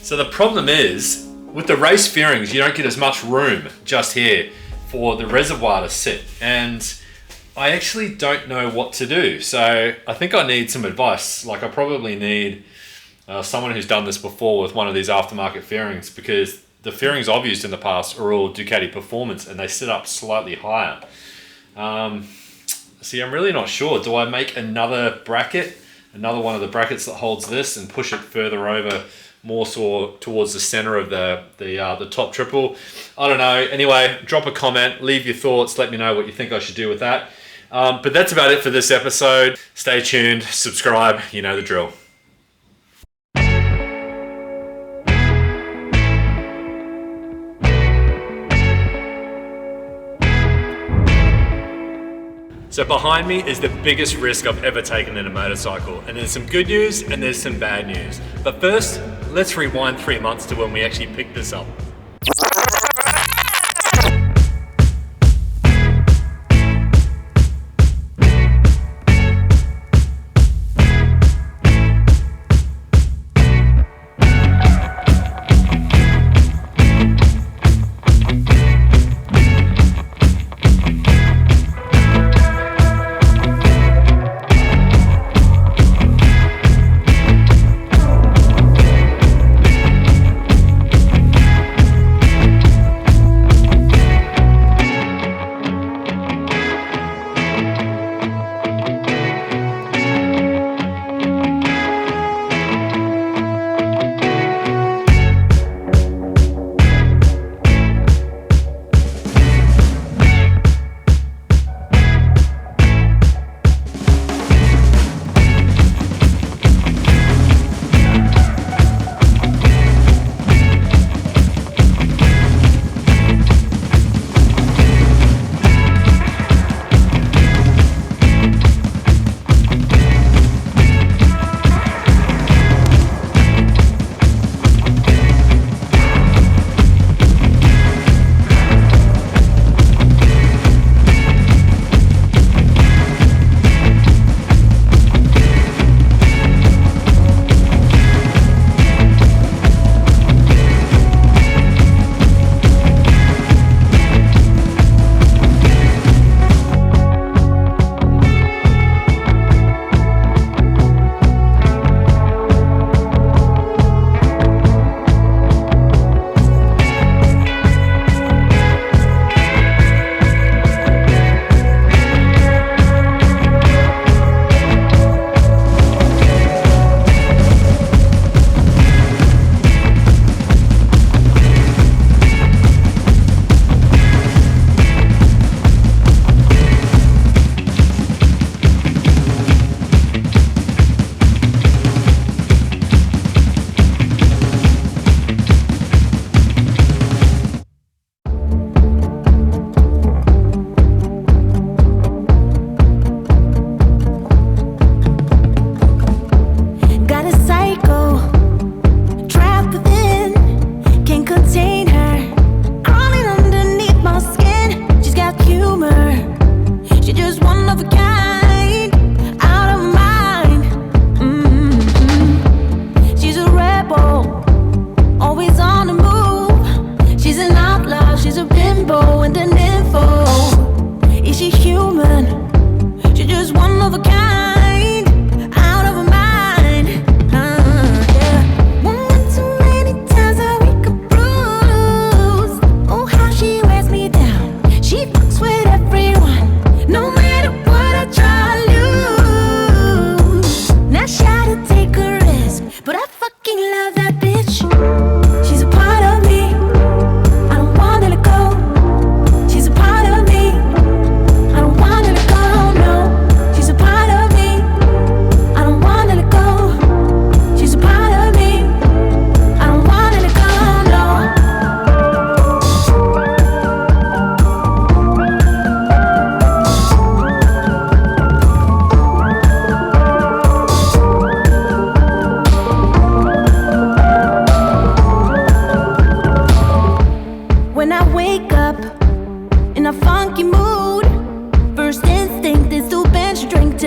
the problem is, with the race fairings, you don't get as much room just here for the reservoir to sit. And I actually don't know what to do. So I think I need some advice. Like I probably need someone who's done this before with one of these aftermarket fairings, because the fairings I've used in the past are all Ducati Performance and they sit up slightly higher. See, I'm really not sure. Do I make another bracket, another one of the brackets that holds this, and push it further over, more so towards the center of the top triple? I don't know. Anyway, drop a comment, leave your thoughts, let me know what you think I should do with that. But that's about it for this episode. Stay tuned, subscribe, you know the drill. So behind me is the biggest risk I've ever taken in a motorcycle, and there's some good news and there's some bad news. But first, let's rewind 3 months to when we actually picked this up.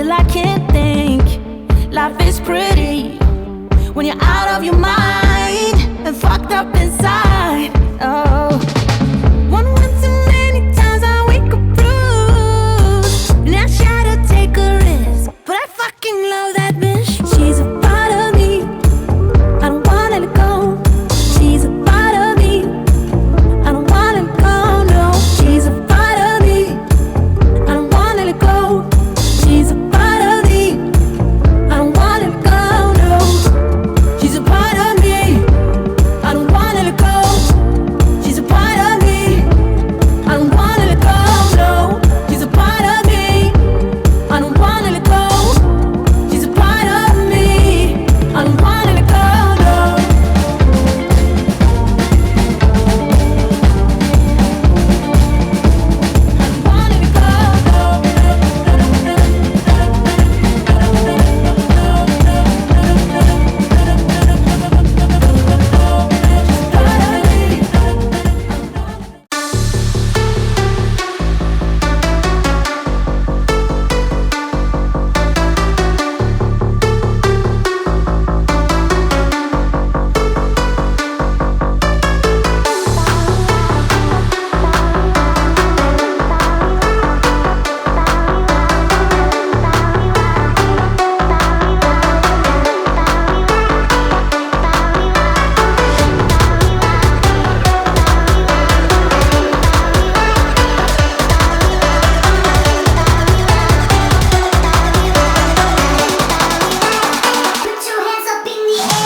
till I can't think. Life is pretty when you're out of your mind and fucked up inside. Oh, one too many times I wake up bruised, and I try to take a risk, but I fucking love that bitch. She's a part of me, I don't wanna let go. She's a part of me, I don't wanna let go. No, she's a part of me, I don't wanna let go. She's a part of me, I don't wanna let go. No, she's a part of me, I don't wanna let go. She's a part of me, I don't wanna let go. No, she's a part of me, I don't wanna let go. She's a part of me, I don't wanna let go. No. Put your hands up in the air.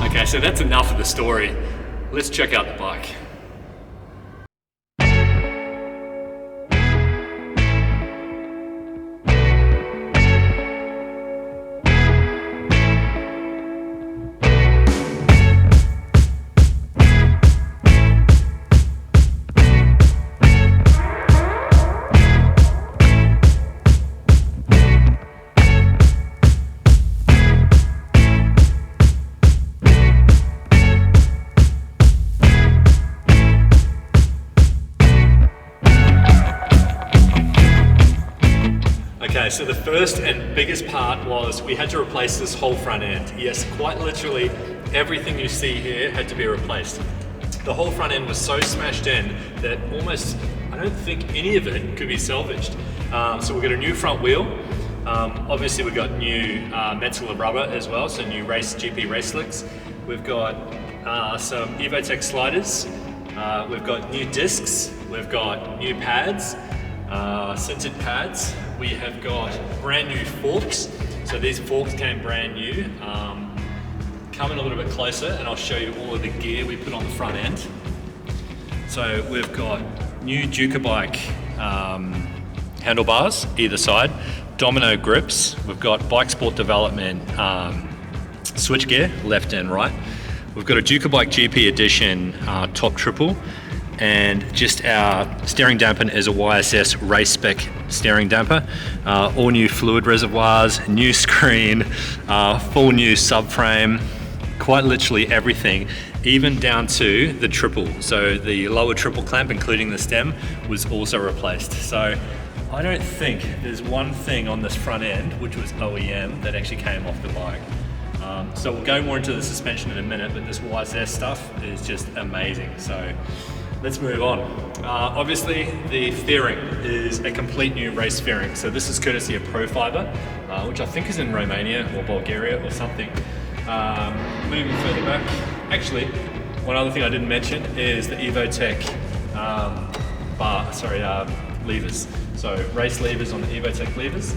Okay, so that's enough of the story. Let's check out the bike. Okay, so the first and biggest part was we had to replace this whole front end. Yes, quite literally everything you see here had to be replaced. The whole front end was so smashed in that almost, I don't think any of it could be salvaged. So we've got a new front wheel. Obviously we've got new metal and rubber as well, so new GP race slicks. We've got some Evotech sliders. We've got new discs. We've got new pads. Sintered pads. We have got brand new forks. So these forks came brand new. Come in a little bit closer and I'll show you all of the gear we put on the front end. So we've got new Ducati handlebars either side, domino grips. We've got Bike Sport Development switchgear left and right. We've got a Ducati GP Edition top triple, and just our steering damper is a YSS race spec steering damper. All new fluid reservoirs, new screen, full new subframe, quite literally everything, even down to the triple. So the lower triple clamp, including the stem, was also replaced. So I don't think there's one thing on this front end, which was OEM, that actually came off the bike. So we'll go more into the suspension in a minute, but this YSS stuff is just amazing. So let's move on. Obviously, the fairing is a complete new race fairing. So this is courtesy of Profiber, which I think is in Romania or Bulgaria or something. Moving further back, actually, one other thing I didn't mention is the Evotech levers. So race levers on the Evotech levers.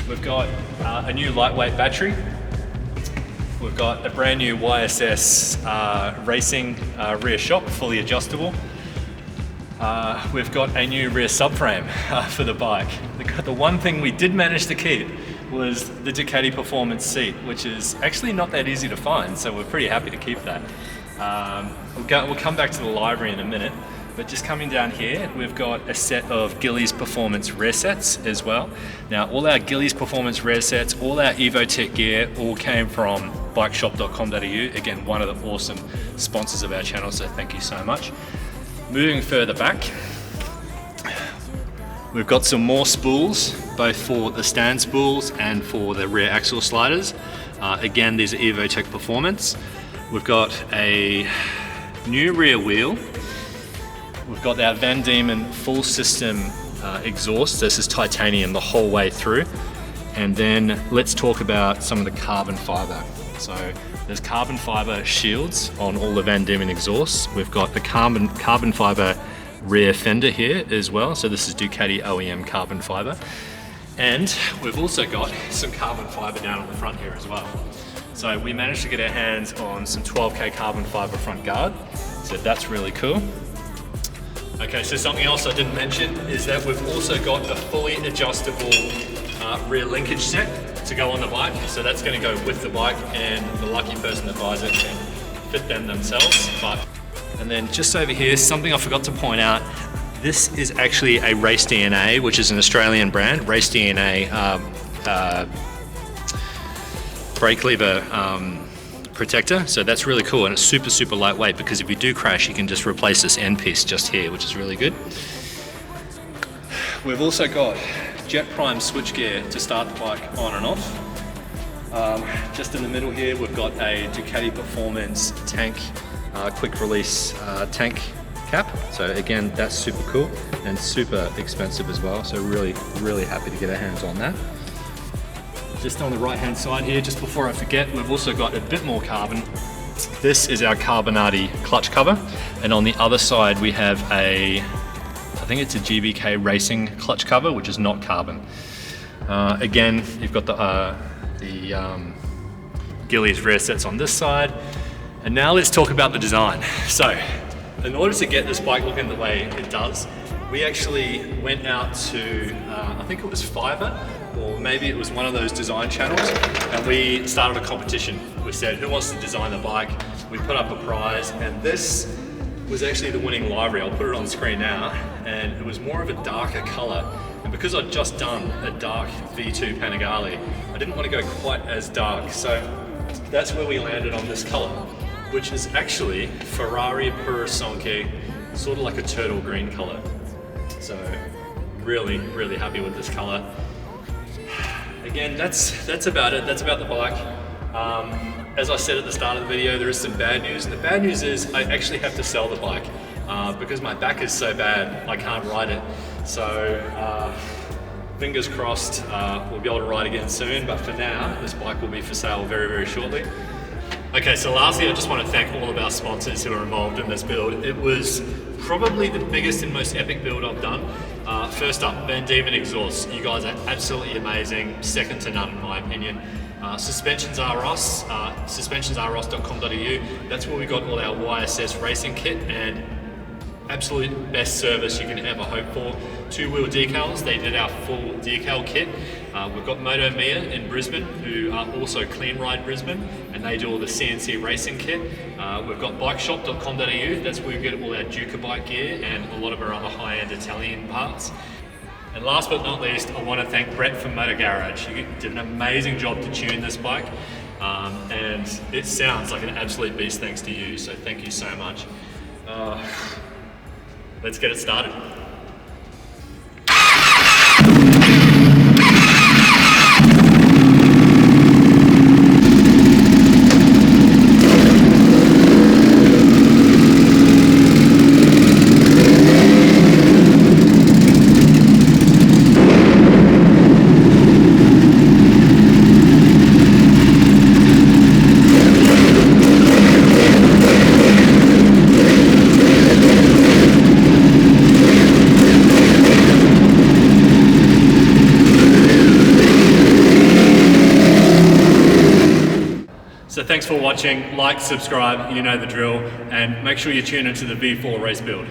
We've got a new lightweight battery. We've got a brand new YSS racing rear shock, fully adjustable. We've got a new rear subframe for the bike. The one thing we did manage to keep was the Ducati Performance seat, which is actually not that easy to find, so we're pretty happy to keep that. We'll come back to the livery in a minute, but just coming down here, we've got a set of Gillies Performance rear sets as well. Now, all our Gillies Performance rear sets, all our Evotech gear, all came from bikeshop.com.au. Again, one of the awesome sponsors of our channel, so thank you so much. Moving further back, we've got some more spools, both for the stand spools and for the rear axle sliders. Again, these are Evotech Performance. We've got a new rear wheel. We've got our Van Diemen full system exhaust. This is titanium the whole way through. And then let's talk about some of the carbon fiber. So there's carbon fiber shields on all the Van Diemen exhausts. We've got the carbon fiber rear fender here as well. So this is Ducati OEM carbon fiber. And we've also got some carbon fiber down on the front here as well. So we managed to get our hands on some 12K carbon fiber front guard. So that's really cool. Okay, so something else I didn't mention is that we've also got a fully adjustable rear linkage set to go on the bike. So that's going to go with the bike, and the lucky person that buys it can fit them themselves. And then just over here, something I forgot to point out, this is actually a Race DNA, which is an Australian brand. Race DNA brake lever protector, so that's really cool, and it's super lightweight, because if you do crash you can just replace this end piece just here, which is really good. We've also got Jet Prime switchgear to start the bike on and off. Just in the middle here we've got a Ducati Performance tank quick release tank cap, so again that's super cool and super expensive as well, so really happy to get our hands on that. Just on the right hand side here, just before I forget, we've also got a bit more carbon. This is our Carbonati clutch cover, and on the other side we have I think it's a GBK Racing clutch cover, which is not carbon. Again, you've got the Gillies rear sets on this side. And now let's talk about the design. So, in order to get this bike looking the way it does, we actually went out to, I think it was Fiverr, or maybe it was one of those design channels, and we started a competition. We said, who wants to design the bike? We put up a prize, and this was actually the winning livery. I'll put it on screen now, and it was more of a darker color. And because I'd just done a dark V2 Panigale, I didn't want to go quite as dark. So that's where we landed on this color, which is actually Ferrari Purosangue, sort of like a turtle green color. So really happy with this color. Again, that's about it. That's about the bike. As I said at the start of the video, there is some bad news, and the bad news is I actually have to sell the bike because my back is so bad I can't ride it. So fingers crossed we'll be able to ride again soon, but for now this bike will be for sale very shortly. Okay, so lastly I just want to thank all of our sponsors who are involved in this build. It was probably the biggest and most epic build I've done. First up, Van Diemen exhausts. You guys are absolutely amazing, second to none in my opinion. Suspensions R Us, suspensionsrus.com.au. That's where we got all our YSS racing kit, and absolute best service you can ever hope for. Two-wheel decals, they did our full decal kit. We've got Moto Mia in Brisbane, who are also Clean Ride Brisbane, and they do all the CNC racing kit. We've got bikeshop.com.au, that's where we get all our Ducati bike gear and a lot of our other high-end Italian parts. And last but not least, I want to thank Brett from Motor Garage. He did an amazing job to tune this bike, and it sounds like an absolute beast thanks to you, so thank you so much. Let's get it started. So thanks for watching, like, subscribe, you know the drill, and make sure you tune into the V4 race build.